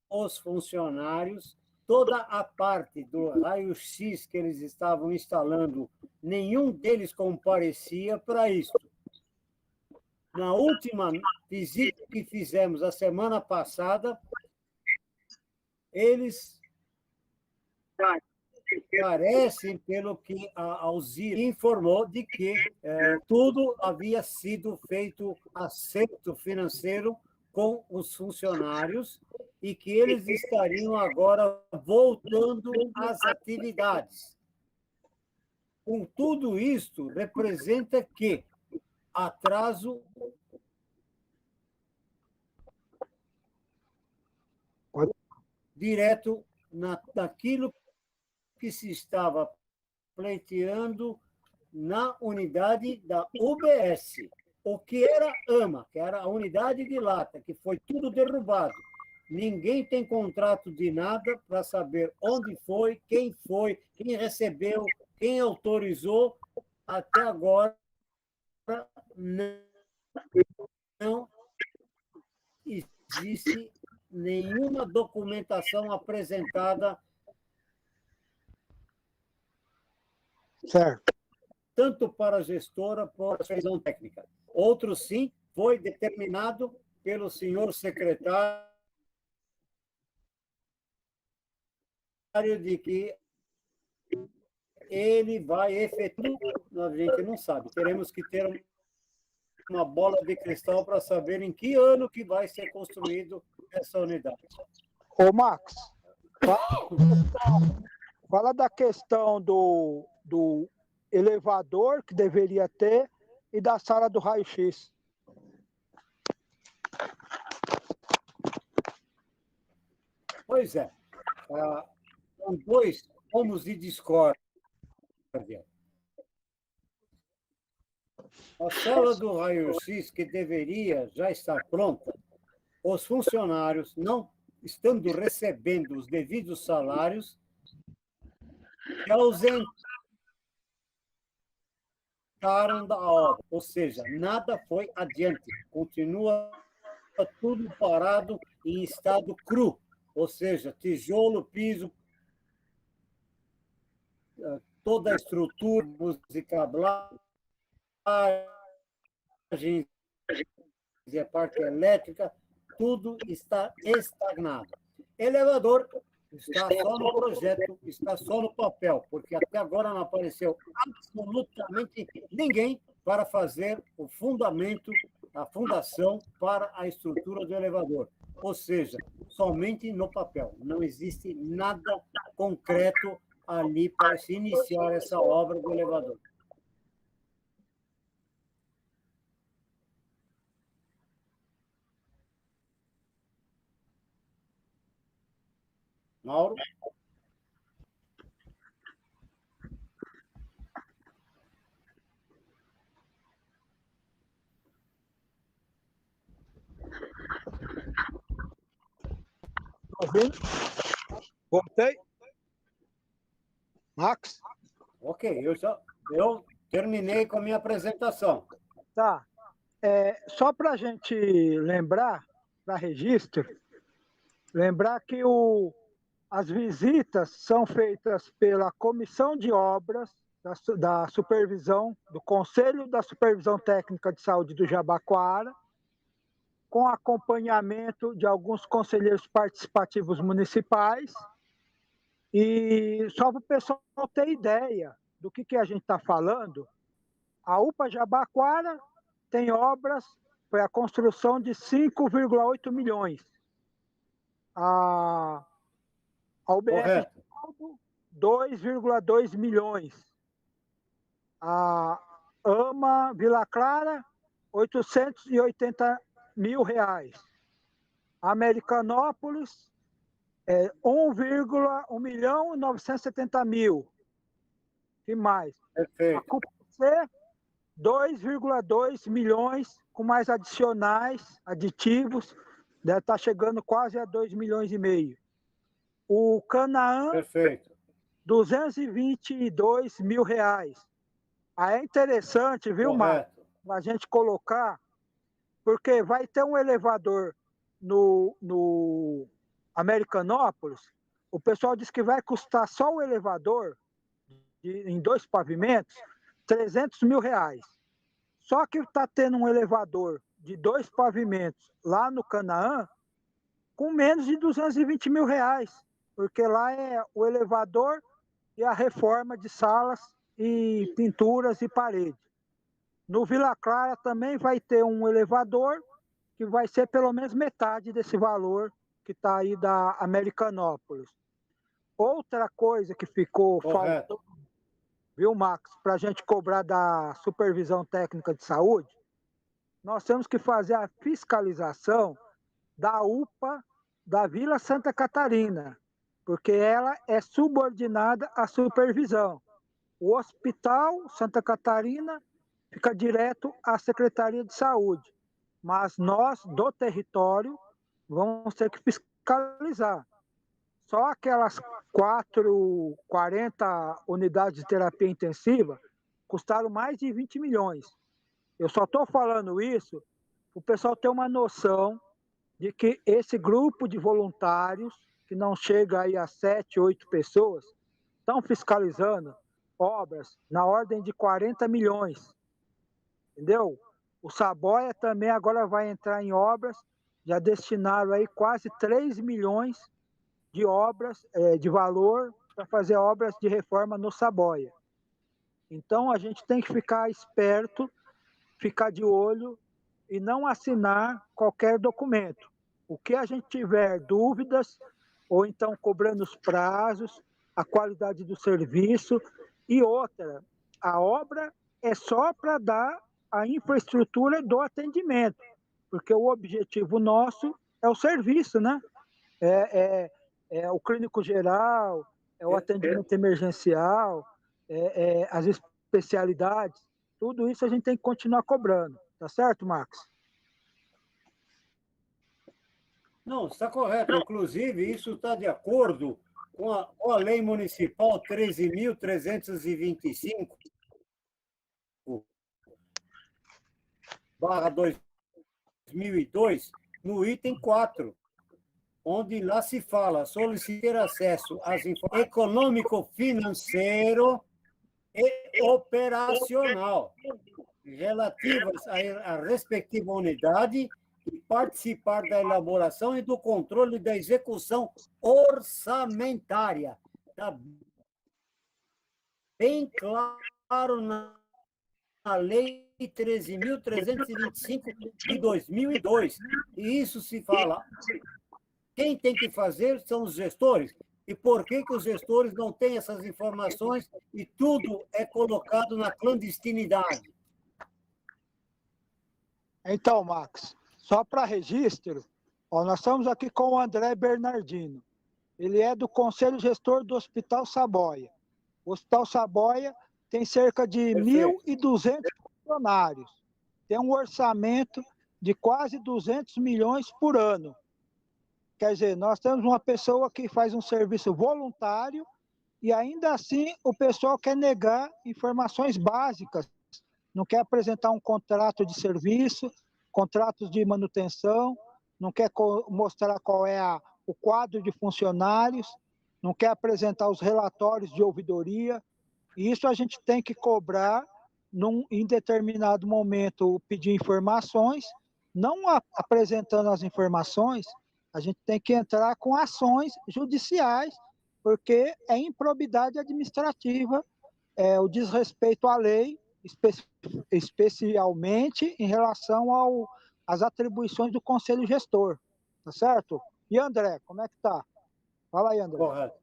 os funcionários, toda a parte do raio-x que eles estavam instalando, nenhum deles comparecia para isso. Na última visita que fizemos a semana passada, eles parecem, pelo que a Alzira informou, de que tudo havia sido feito acerto financeiro com os funcionários e que eles estariam agora voltando às atividades. Com tudo isto, representa que atraso direto naquilo que se estava pleiteando na unidade da UBS. O que era AMA, que era a unidade de lata, que foi tudo derrubado. Ninguém tem contrato de nada para saber onde foi, quem recebeu, quem autorizou. Até agora, não existe nenhuma documentação apresentada,
certo,
tanto para a gestora quanto para a revisão técnica. Outro, sim, foi determinado pelo senhor secretário de que ele vai efetuar. A gente não sabe. Teremos que ter uma bola de cristal para saber em que ano que vai ser construído essa unidade.
Ô, Max, fala da questão do elevador que deveria ter e da sala do raio-x.
Pois é. São dois pomos de discórdia. A sala do raio-x, que deveria já estar pronta, os funcionários, não estando recebendo os devidos salários, se ausentaram da obra, ou seja, nada foi adiante, continua tudo parado em estado cru, ou seja, tijolo, piso, toda a estrutura, e cablagem, e a parte elétrica, tudo está estagnado. Elevador está só no projeto, está só no papel, porque até agora não apareceu absolutamente ninguém para fazer o fundamento, a fundação para a estrutura do elevador. Ou seja, somente no papel. Não existe nada concreto ali para se iniciar essa obra do elevador. Mauro?
Ouvindo? Voltei? Max?
Ok, eu terminei com a minha apresentação.
Tá. Só para a gente lembrar, para registro, lembrar que as visitas são feitas pela Comissão de Obras da Supervisão, do Conselho da Supervisão Técnica de Saúde do Jabaquara, com acompanhamento de alguns conselheiros participativos municipais. E só para o pessoal ter ideia do que a gente está falando, a UPA Jabaquara tem obras para a construção de 5,8 milhões. A UBS 2,2 milhões. A AMA Vila Clara, 880 mil reais. Americanópolis, 1 milhão e 970 mil. Que mais?
Perfeito.
A CUPC, 2,2 milhões, com mais adicionais, aditivos, deve estar chegando quase a 2 milhões e meio. O Canaã,
Perfeito.
222 mil reais. Aí é interessante, viu, Marcos, a gente colocar, porque vai ter um elevador no Americanópolis, o pessoal diz que vai custar só o elevador, em 2 pavimentos, 300 mil reais. Só que está tendo um elevador de 2 pavimentos lá no Canaã com menos de 220 mil reais, porque lá é o elevador e a reforma de salas e pinturas e paredes. No Vila Clara também vai ter um elevador que vai ser pelo menos metade desse valor que está aí da Americanópolis. Outra coisa que ficou faltando, viu, Max, para a gente cobrar da Supervisão Técnica de Saúde, nós temos que fazer a fiscalização da UPA da Vila Santa Catarina, porque ela é subordinada à supervisão. O Hospital Santa Catarina fica direto à Secretaria de Saúde, mas nós, do território, vamos ter que fiscalizar. Só aquelas 40 unidades de terapia intensiva custaram mais de 20 milhões. Eu só estou falando isso para o pessoal ter uma noção de que esse grupo de voluntários, que não chega aí a 7, 8 pessoas, estão fiscalizando obras na ordem de 40 milhões. Entendeu? O Saboia também agora vai entrar em obras, já destinaram aí quase 3 milhões de obras, de valor, para fazer obras de reforma no Saboia. Então, a gente tem que ficar esperto, ficar de olho e não assinar qualquer documento. O que a gente tiver dúvidas, ou então cobrando os prazos, a qualidade do serviço, e outra, a obra é só para dar a infraestrutura do atendimento, porque o objetivo nosso é o serviço, né? É o clínico geral, é o atendimento emergencial, as especialidades, tudo isso a gente tem que continuar cobrando. Tá certo, Max?
Não, está correto. Inclusive, isso está de acordo com a Lei Municipal 13.325, /2002, no item 4, onde lá se fala solicitar acesso às informações econômico-financeiro e operacional relativas à respectiva unidade e participar da elaboração e do controle da execução orçamentária. Está bem claro na Lei 13.325 de 2002. E isso se fala. Quem tem que fazer são os gestores. E por que os gestores não têm essas informações e tudo é colocado na clandestinidade?
Então, Max, só para registro, nós estamos aqui com o André Bernardino. Ele é do Conselho Gestor do Hospital Saboia. O Hospital Saboia tem cerca de 1.200 funcionários. Tem um orçamento de quase 200 milhões por ano. Quer dizer, nós temos uma pessoa que faz um serviço voluntário e ainda assim o pessoal quer negar informações básicas. Não quer apresentar um contrato de serviço, contratos de manutenção, não quer mostrar qual é o quadro de funcionários, não quer apresentar os relatórios de ouvidoria. E isso a gente tem que cobrar em determinado momento, pedir informações, não apresentando as informações, a gente tem que entrar com ações judiciais, porque é improbidade administrativa, o desrespeito à lei, especialmente em relação às atribuições do Conselho Gestor, tá certo? E André, como é que tá? Fala aí, André.
Correto.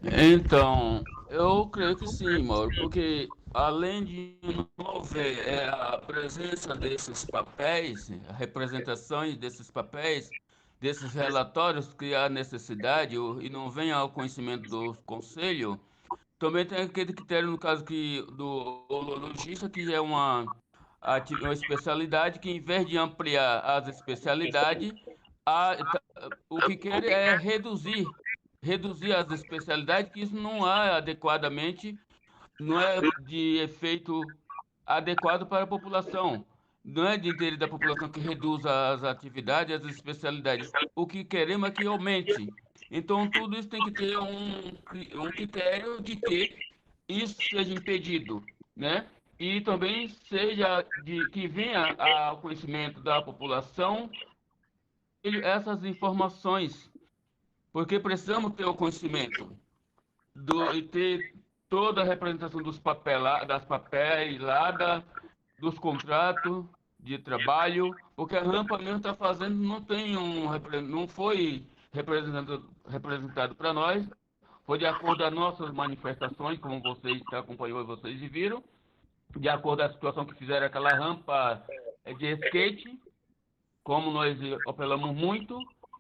Então, eu creio que sim, Mauro, porque além de não haver a presença desses papéis, a representações desses papéis, desses relatórios que há necessidade e não vem ao conhecimento do conselho, também tem aquele critério, no caso que do urologista, que é uma especialidade que, em vez de ampliar as especialidades, o que quer é reduzir as especialidades, que isso não é adequadamente, não é de efeito adequado para a população. Não é de interesse da população que reduza as atividades, as especialidades. O que queremos é que aumente. Então, tudo isso tem que ter um critério de que isso seja impedido, né? E também seja que venha ao conhecimento da população essas informações, porque precisamos ter o conhecimento e ter toda a representação das papeladas, dos contratos de trabalho, porque a rampa mesmo está fazendo, não foi representado para nós, foi de acordo com as nossas manifestações, como vocês que acompanhou e vocês viram, de acordo com a situação que fizeram aquela rampa de skate, como nós apelamos muito,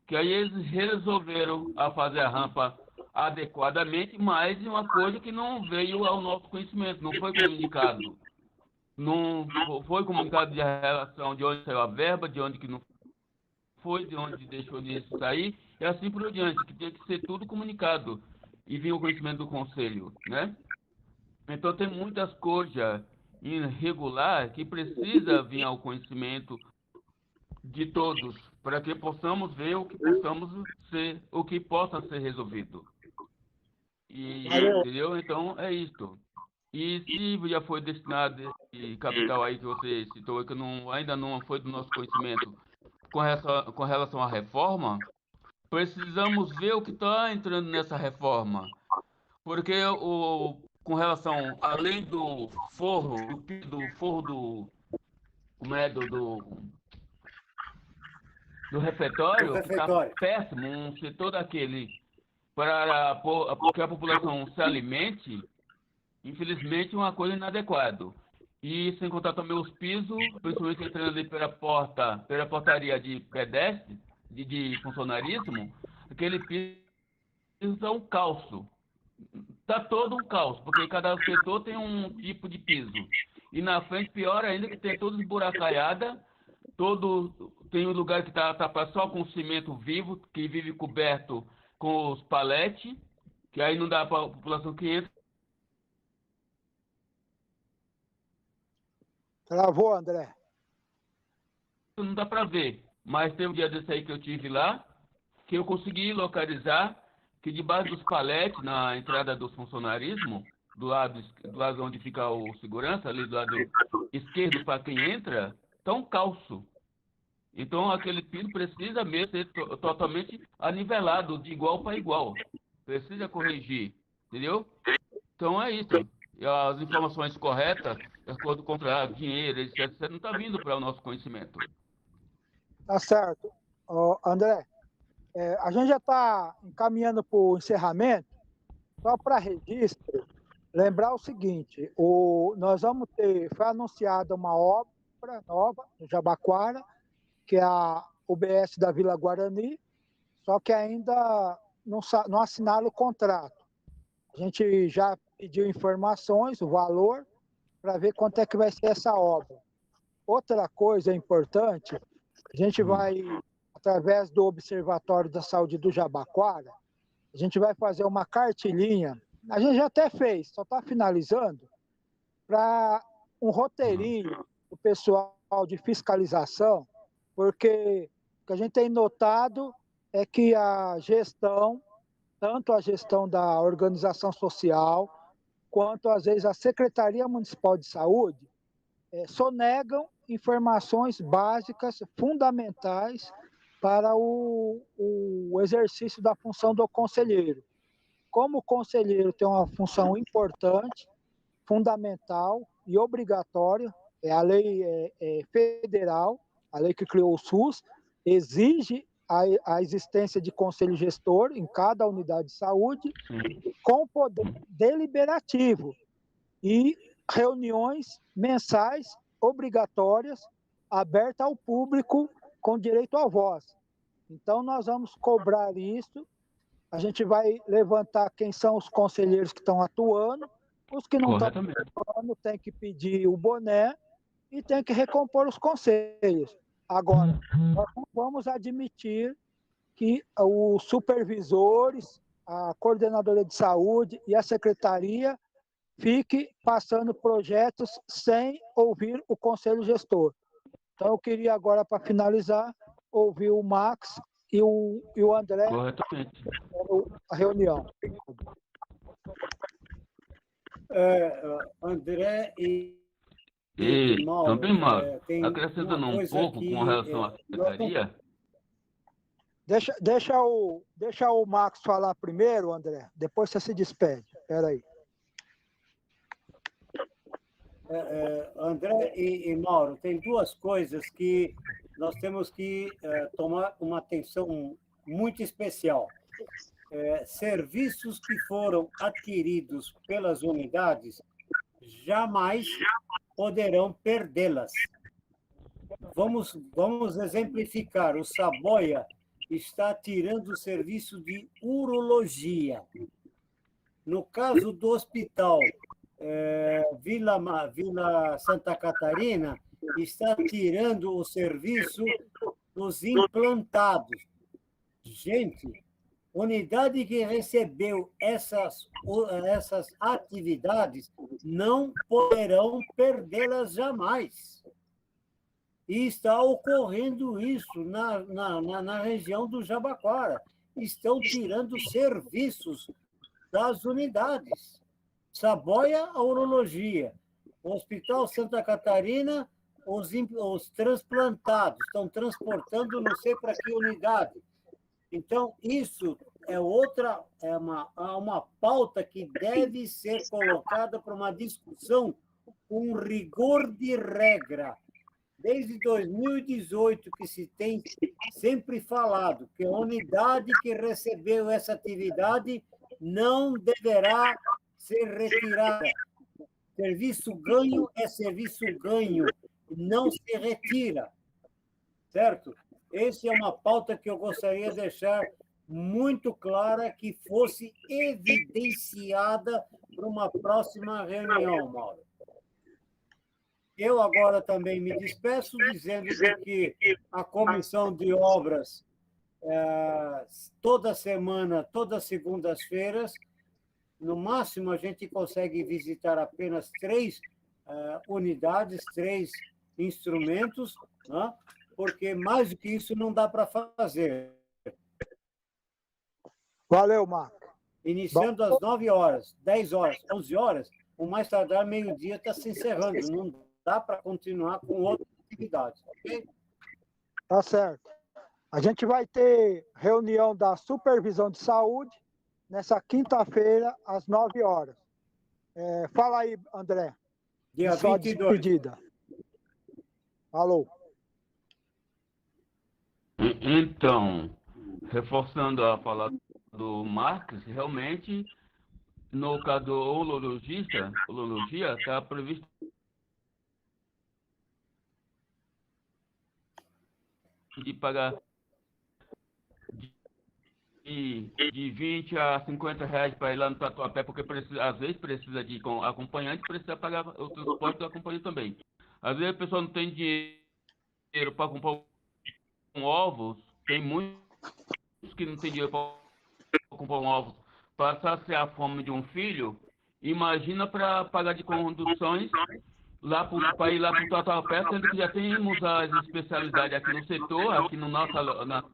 que aí eles resolveram a fazer a rampa adequadamente, mas uma coisa que não veio ao nosso conhecimento, não foi comunicado. Não foi comunicado de relação de onde saiu a verba, de onde que não foi, de onde deixou de sair, e assim por diante, que tem que ser tudo comunicado e vir o conhecimento do conselho, né? Então tem muitas coisas irregulares que precisa vir ao conhecimento de todos, para que possamos ver o que possamos ser, o que possa ser resolvido. Entendeu? Então é isto. E se já foi destinado esse capital aí que você citou, que ainda não foi do nosso conhecimento, com relação à reforma, precisamos ver o que está entrando nessa reforma. Porque com relação, além do forro, do forro como é, do
Do
refeitório, que está
refeitório.
péssimo, um setor daquele, para que a população se alimente, infelizmente, uma coisa inadequada. E sem contar também os pisos, principalmente entrando ali pela portaria de pedestre, de funcionarismo, aquele piso é um caos. Tá todo um caos, porque cada setor tem um tipo de piso. E na frente, pior ainda, que tem toda esburacaiada, tem um lugar que tá só com cimento vivo, que vive coberto com os paletes, que aí não dá para a população que entra.
Travou, André.
Não dá para ver. Mas tem um dia desse aí que eu tive lá, que eu consegui localizar que debaixo dos paletes, na entrada do funcionarismo, do lado onde fica o segurança, ali do lado esquerdo para quem entra, está um calço. Então aquele piso precisa mesmo ser totalmente anivelado, de igual para igual. Precisa corrigir, entendeu? Então é isso. E as informações corretas, de acordo com o dinheiro, etc., não está vindo para o nosso conhecimento.
Tá certo. André, a gente já está encaminhando para o encerramento. Só para registro, lembrar o seguinte: nós vamos ter, foi anunciada uma obra nova no Jabaquara, que é a UBS da Vila Guarani, só que ainda não assinaram o contrato. A gente já pediu informações, o valor, para ver quanto é que vai ser essa obra. Outra coisa importante, a gente vai, através do Observatório da Saúde do Jabaquara, a gente vai fazer uma cartilhinha, a gente já até fez, só está finalizando, para um roteirinho do pessoal de fiscalização, porque o que a gente tem notado é que a gestão, tanto a gestão da organização social, quanto às vezes a Secretaria Municipal de Saúde, sonegam informações básicas, fundamentais para o exercício da função do conselheiro. Como o conselheiro tem uma função importante, fundamental e obrigatória, a lei federal, a lei que criou o SUS, exige a existência de conselho gestor em cada unidade de saúde, com poder deliberativo e reuniões mensais obrigatórias, abertas ao público, com direito à voz. Então, nós vamos cobrar isso, a gente vai levantar quem são os conselheiros que estão atuando, os que não estão atuando têm que pedir o boné e tem que recompor os conselhos. Agora, nós não vamos admitir que os supervisores, a coordenadora de saúde e a secretaria fiquem passando projetos sem ouvir o conselho gestor. Então, eu queria agora, para finalizar, ouvir o Max e o André a reunião.
André e
Mauro, também, Mauro,
tem
acrescentando um pouco com relação à secretaria.
Deixa o Max falar primeiro, André. Depois você se despede. Espera aí.
André e Mauro, tem duas coisas que nós temos que tomar uma atenção muito especial. Serviços que foram adquiridos pelas unidades jamais poderão perdê-las. Vamos exemplificar. O Saboia está tirando o serviço de urologia. No caso do hospital Vila Santa Catarina, está tirando o serviço dos implantados. Gente, unidade que recebeu essas atividades não poderão perdê-las jamais. E está ocorrendo isso na região do Jabaquara. Estão tirando serviços das unidades. Saboia, a urologia. O Hospital Santa Catarina, os transplantados. Estão transportando não sei para que unidade. Então, isso é uma pauta que deve ser colocada para uma discussão com rigor de regra. Desde 2018 que se tem sempre falado que a unidade que recebeu essa atividade não deverá ser retirada. Serviço ganho é serviço ganho, não se retira. Certo? Essa é uma pauta que eu gostaria de deixar muito clara, que fosse evidenciada para uma próxima reunião, Mauro. Eu agora também me despeço dizendo que a comissão de obras, toda semana, todas segundas-feiras, no máximo a gente consegue visitar apenas 3 unidades, 3 instrumentos, né? Porque mais do que isso não dá para fazer.
Valeu, Marco.
Iniciando às 9 horas, 10 horas, 11 horas, o mais tardar meio-dia está se encerrando. Não dá para continuar com outras atividades, ok?
Tá certo. A gente vai ter reunião da supervisão de saúde nessa quinta-feira, às 9 horas. Fala aí, André.
Dia 22.
Despedida. Falou.
Então, reforçando a fala do Marcos, realmente, no caso do urologia, está previsto de pagar de 20 a 50 reais para ir lá no Tatuapé, porque às vezes precisa de acompanhante, precisa pagar o transporte do acompanhante também. Às vezes a pessoa não tem dinheiro para comprar ovos, tem muitos que não tem dinheiro para comprar ovos, para saciar a fome de um filho. Imagina para pagar de conduções para ir lá para o Tatuapé, sendo que já temos as especialidades aqui no setor, aqui na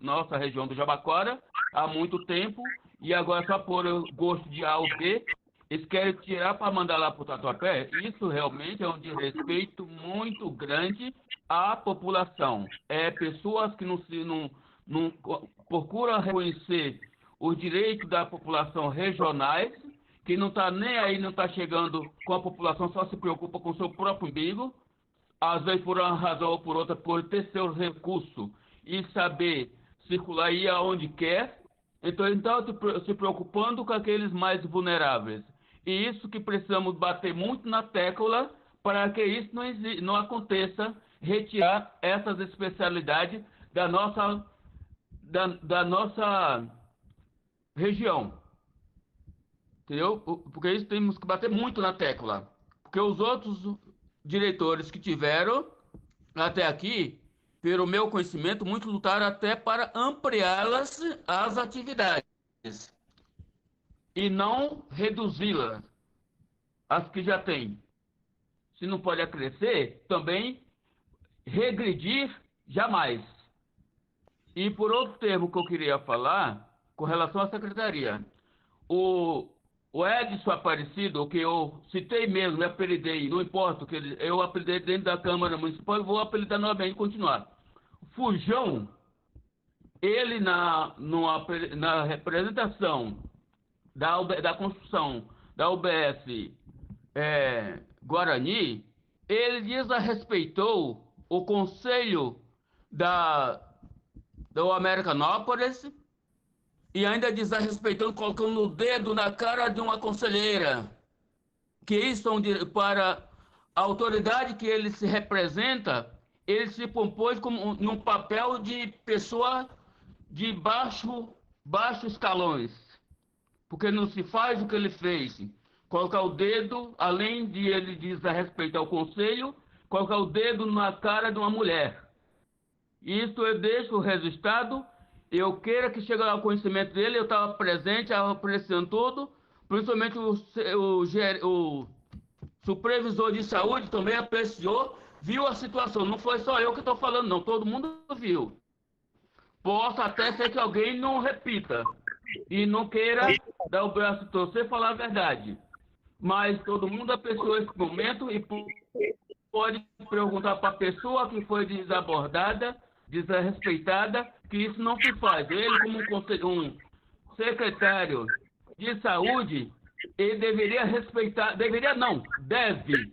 nossa região do Jabaquara, há muito tempo, e agora só por gosto de A ou B, eles querem tirar para mandar lá para o Tatuapé. Isso realmente é um desrespeito muito grande à população. Pessoas que não procuram reconhecer os direitos da população regionais, que não está nem aí, não está chegando com a população, só se preocupa com o seu próprio umbigo, às vezes por uma razão ou por outra, por ter seus recursos e saber circular aí aonde quer. Então, ele está se preocupando com aqueles mais vulneráveis. E isso que precisamos bater muito na tecla para que isso não aconteça, retirar essas especialidades da nossa região. Entendeu? Porque isso temos que bater muito na tecla. Porque os outros diretores que tiveram até aqui, pelo meu conhecimento, muitos lutaram até para ampliá-las as atividades e não reduzi-las, as que já tem. Se não pode acrescer, também regredir jamais. E por outro termo que eu queria falar, com relação à secretaria, o Edson Aparecido, o que eu citei mesmo, me apelidei, não importa, que eu apelidei dentro da Câmara Municipal, eu vou apelidar novamente e continuar. Fujão, ele na representação da construção da UBS Guarani, ele desrespeitou o conselho do Americanópolis e ainda desrespeitando, colocando o dedo na cara de uma conselheira, que isso para a autoridade que ele se representa, ele se compôs como num papel de pessoa de baixo escalões, porque não se faz o que ele fez. Colocar o dedo, além de ele desrespeitar o conselho, colocar o dedo na cara de uma mulher. Isso eu deixo registrado. Eu quero que chegue ao conhecimento dele. Eu estava presente, apreciando tudo. Principalmente o supervisor de saúde também apreciou, viu a situação. Não foi só eu que estou falando, não. Todo mundo viu. Posso até ser que alguém não repita e não queira dar o braço a torcer e falar a verdade. Mas todo mundo apreciou esse momento e pode perguntar para a pessoa que foi desabordada, desrespeitada, que isso não se faz. Ele, como um secretário de saúde, ele deveria respeitar, deve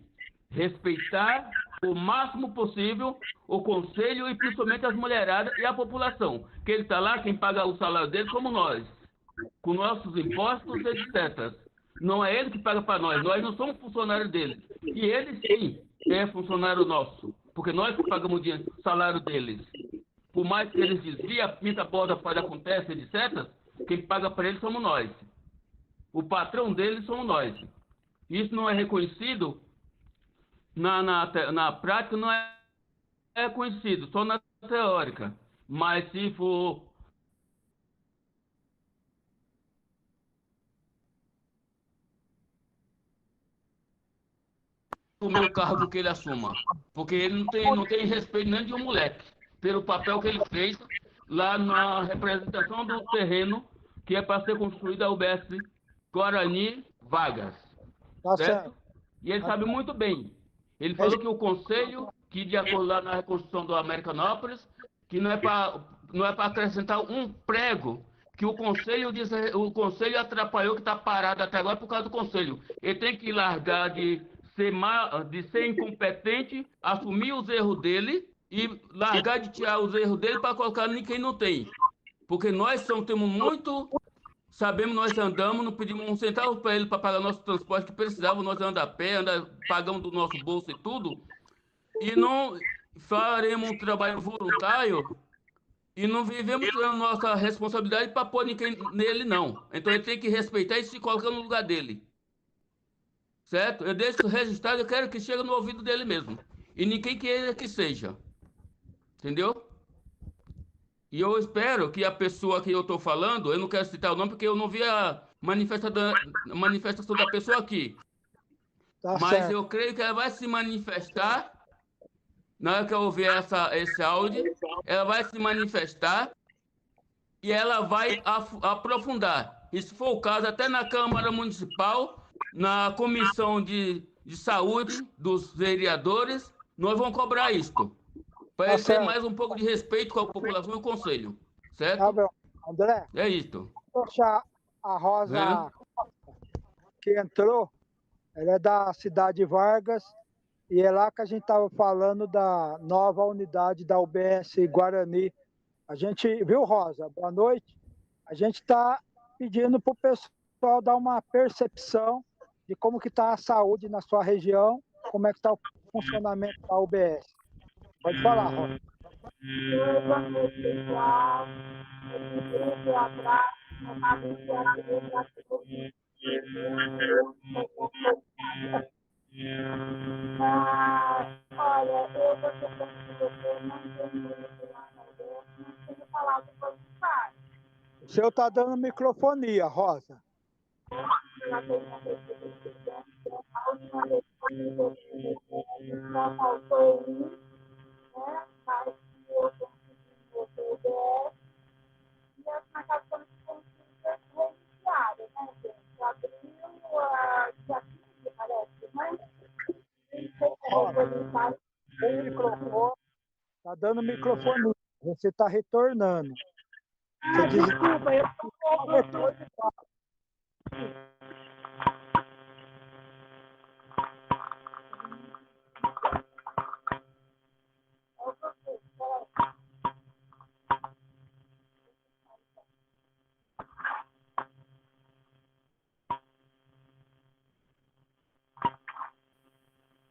respeitar o máximo possível o conselho e principalmente as mulheradas e a população. Que ele está lá, quem paga o salário dele somos nós, com nossos impostos, etc. Não é ele que paga para nós não somos funcionários dele. E ele sim é funcionário nosso, porque nós que pagamos o salário deles. Por mais que eles desviem, pinta a borda, faz, acontece, etc., quem paga para eles somos nós. O patrão deles somos nós. Isso não é reconhecido na prática, não é reconhecido, só na teórica. Mas se for o meu cargo que ele assuma, porque ele não tem respeito nem de um moleque, pelo papel que ele fez lá na representação do terreno que é para ser construída a UBS Guarani Vagas.
Tá
certo? E ele sabe muito bem. Ele falou que o conselho, que de acordo lá na reconstrução do Americanópolis, que não é para acrescentar um prego, que o conselho atrapalhou, que está parado até agora por causa do conselho. Ele tem que largar de ser incompetente, assumir os erros dele e largar de tirar os erros dele para colocar em quem não tem. Porque nós temos muito, sabemos, nós andamos, não pedimos um centavo para ele para pagar nosso transporte que precisava, nós andamos a pé, pagamos do nosso bolso e tudo, e não faremos um trabalho voluntário e não vivemos a nossa responsabilidade para pôr ninguém nele, não. Então ele tem que respeitar e se colocar no lugar dele. Certo? Eu deixo registrado, eu quero que chegue no ouvido dele mesmo. E ninguém queira que seja. Entendeu? E eu espero que a pessoa que eu estou falando, eu não quero citar o nome porque eu não vi a manifestação da pessoa aqui.
Tá
Mas
certo.
eu creio que ela vai se manifestar, na hora que eu ouvir esse áudio, ela vai se manifestar e ela vai aprofundar. E se for o caso, até na Câmara Municipal, na Comissão de Saúde dos vereadores, nós vamos cobrar isto. Para ele ter mais um pouco de respeito com a população e o conselho. Certo?
Tá bom. André,
é isto.
Poxa, a Rosa que entrou, ela é da cidade de Vargas, e é lá que a gente estava falando da nova unidade da UBS Guarani A gente, viu, Rosa? Boa noite. A gente está pedindo para o pessoal dar uma percepção de como que está a saúde na sua região, como é que está o funcionamento da UBS. Pode falar, Rosa.
Boa noite, pessoal. Um abraço. Olha, eu vou ter que você não tenho muito lá na UBS, não tenho falado com os pais.
O seu está dando microfonia, Rosa.
Ela tem uma percepção, a última vez que só faltou um, né? Mas eu consegui o UBS e as marcações conseguidas reiniciadas, né, gente? Abriu dia 15, parece, mas
Tem microfone, está dando microfonia. Você está retornando. Você diz...
desculpa, eu estou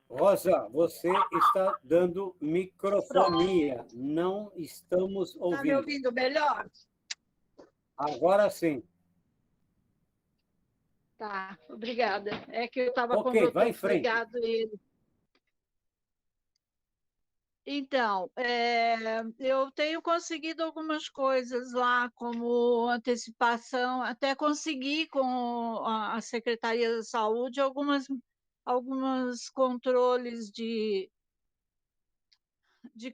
Rosa, você está dando microfonia. Não estamos ouvindo.
Está me ouvindo melhor?
Agora sim.
Tá, obrigada. É que eu estava com o
Ok, vai em
botão
frente.
ligado ele. Então, eu tenho conseguido algumas coisas lá, como antecipação, até consegui com a Secretaria da Saúde alguns controles de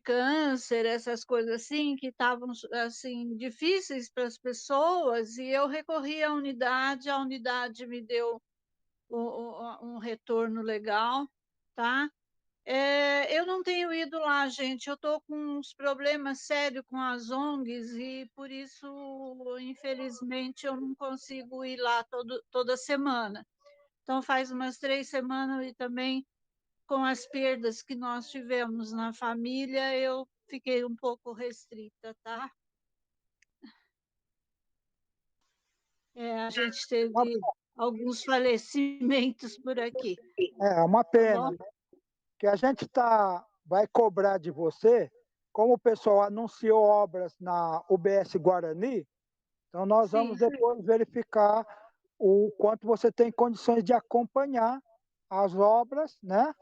câncer, essas coisas assim, que estavam assim, difíceis para as pessoas, e eu recorri à unidade, a unidade me deu um retorno legal, tá? Eu não tenho ido lá, gente. Eu estou com uns problemas sérios com as ONGs e, por isso, infelizmente, eu não consigo ir lá toda semana. Então, faz umas 3 semanas e também, com as perdas que nós tivemos na família, eu fiquei um pouco restrita, tá? A gente teve alguns falecimentos por aqui.
É uma pena,
Tá
né? Que a gente vai cobrar de você, como o pessoal anunciou obras na UBS Guarani, então nós vamos depois verificar o quanto você tem condições de acompanhar as obras, né?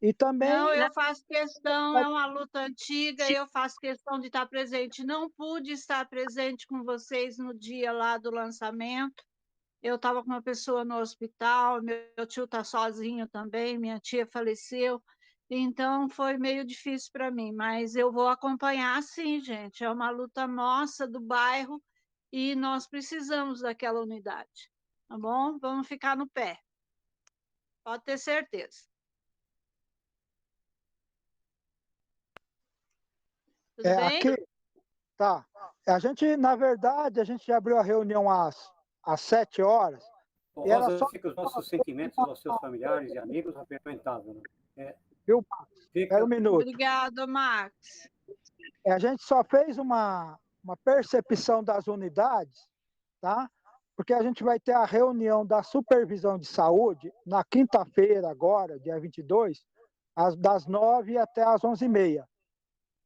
E também...
Não, eu faço questão, é uma luta antiga, eu faço questão de estar presente. Não pude estar presente com vocês no dia lá do lançamento. Eu estava com uma pessoa no hospital, meu tio está sozinho também, minha tia faleceu, então foi meio difícil para mim, mas eu vou acompanhar sim, gente. É uma luta nossa do bairro e nós precisamos daquela unidade, tá bom? Vamos ficar no pé, pode ter certeza. Tudo bem?
Aqui, tá. A gente, na verdade, a gente abriu a reunião às 7 horas. E era
Rosa,
só...
fica os nossos sentimentos aos seus familiares e amigos, apertado, né?
Viu, Max? Espera um minuto.
Obrigada, Max.
A gente só fez uma percepção das unidades, tá? Porque a gente vai ter a reunião da supervisão de saúde na quinta-feira, agora, dia 22, das 9 até as 11h30.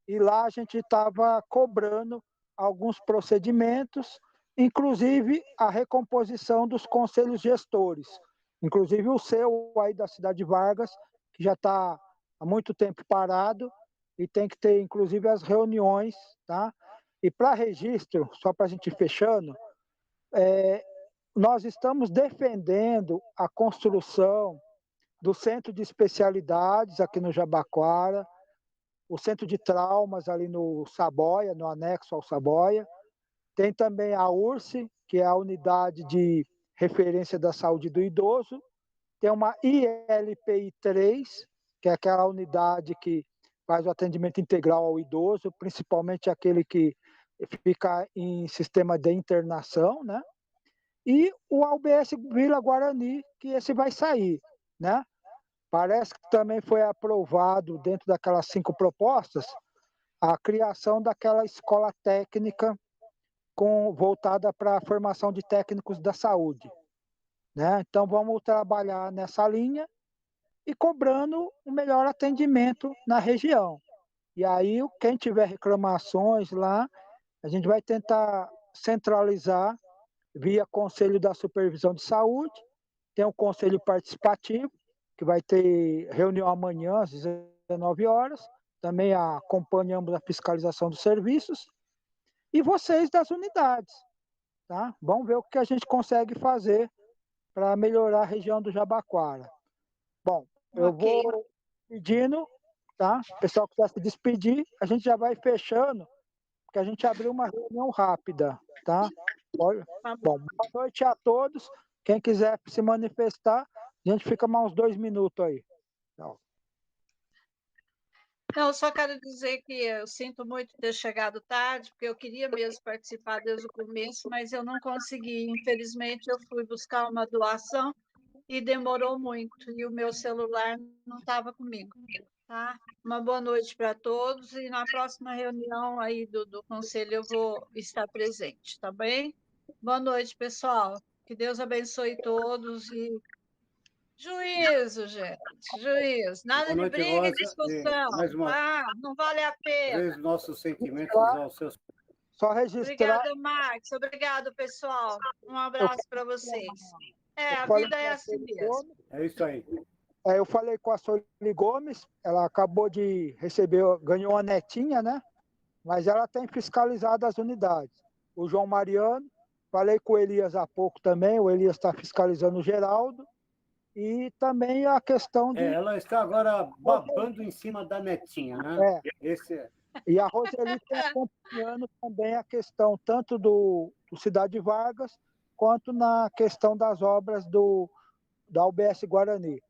E lá a gente estava cobrando alguns procedimentos, inclusive a recomposição dos conselhos gestores, inclusive o seu aí da cidade de Vargas, que já está há muito tempo parado, e tem que ter, inclusive, as reuniões, tá? E para registro, só para a gente ir fechando, nós estamos defendendo a construção do centro de especialidades aqui no Jabaquara, o centro de traumas ali no Saboia, no anexo ao Saboia. Tem também a URSE, que é a unidade de referência da saúde do idoso. Tem uma ILPI 3, que é aquela unidade que faz o atendimento integral ao idoso, principalmente aquele que fica em sistema de internação, né? E o UBS Vila Guarani, que esse vai sair, né? Parece que também foi aprovado, dentro daquelas 5 propostas, a criação daquela escola técnica voltada para a formação de técnicos da saúde, né? Então, vamos trabalhar nessa linha e cobrando o melhor atendimento na região. E aí, quem tiver reclamações lá, a gente vai tentar centralizar via Conselho da Supervisão de Saúde, tem um conselho participativo, que vai ter reunião amanhã às 19 horas, também acompanhamos a fiscalização dos serviços, e vocês das unidades, tá? Vamos ver o que a gente consegue fazer para melhorar a região do Jabaquara. Bom, eu vou pedindo, tá? O pessoal que quiser se despedir, a gente já vai fechando, porque a gente abriu uma reunião rápida, tá? Bom, boa noite a todos. Quem quiser se manifestar, a gente fica mais uns 2 minutos aí. Tchau.
Não, eu só quero dizer que eu sinto muito ter chegado tarde, porque eu queria mesmo participar desde o começo, mas eu não consegui. Infelizmente, eu fui buscar uma doação e demorou muito, e o meu celular não estava comigo. Tá? Uma boa noite para todos, e na próxima reunião aí do Conselho eu vou estar presente, tá bem? Boa noite, pessoal. Que Deus abençoe todos e juízo, gente, juízo. Nada
Boa
de
noite,
briga e
Rosa.
discussão,
Mais uma
tá? Não vale a pena.
vez, nossos sentimentos aos seus...
Só registrar.
Obrigada, Marcos. Obrigado, pessoal. Um abraço para vocês. A vida é assim mesmo.
É isso aí.
Eu falei com a Sueli Gomes, ela acabou de receber, ganhou uma netinha, né? Mas ela tem fiscalizado as unidades. O João Mariano, falei com o Elias há pouco também, o Elias está fiscalizando o Geraldo, e também a questão de...
Ela está agora babando em cima da netinha, né?
E a Roseli está acompanhando também a questão tanto do Cidade Vargas, quanto na questão das obras da UBS Guarani.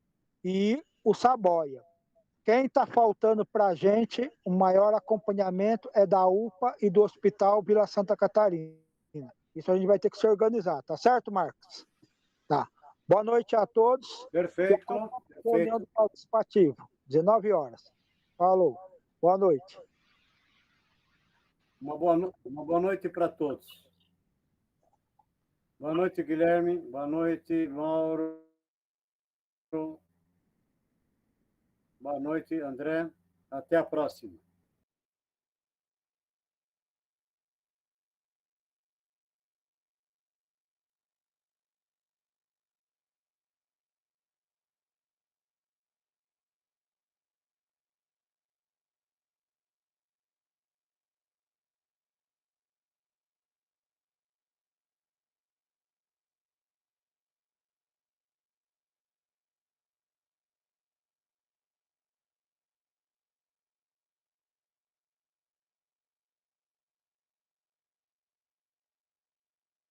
E o Saboia. Quem está faltando para a gente, o maior acompanhamento é da UPA e do Hospital Vila Santa Catarina. Isso a gente vai ter que se organizar, tá certo, Marcos? Tá. Boa noite a todos.
Perfeito.
Reunião do participativo, 19 horas. Falou. Boa noite.
Uma boa noite para todos. Boa noite, Guilherme. Boa noite, Mauro. Boa noite, André. Até a próxima.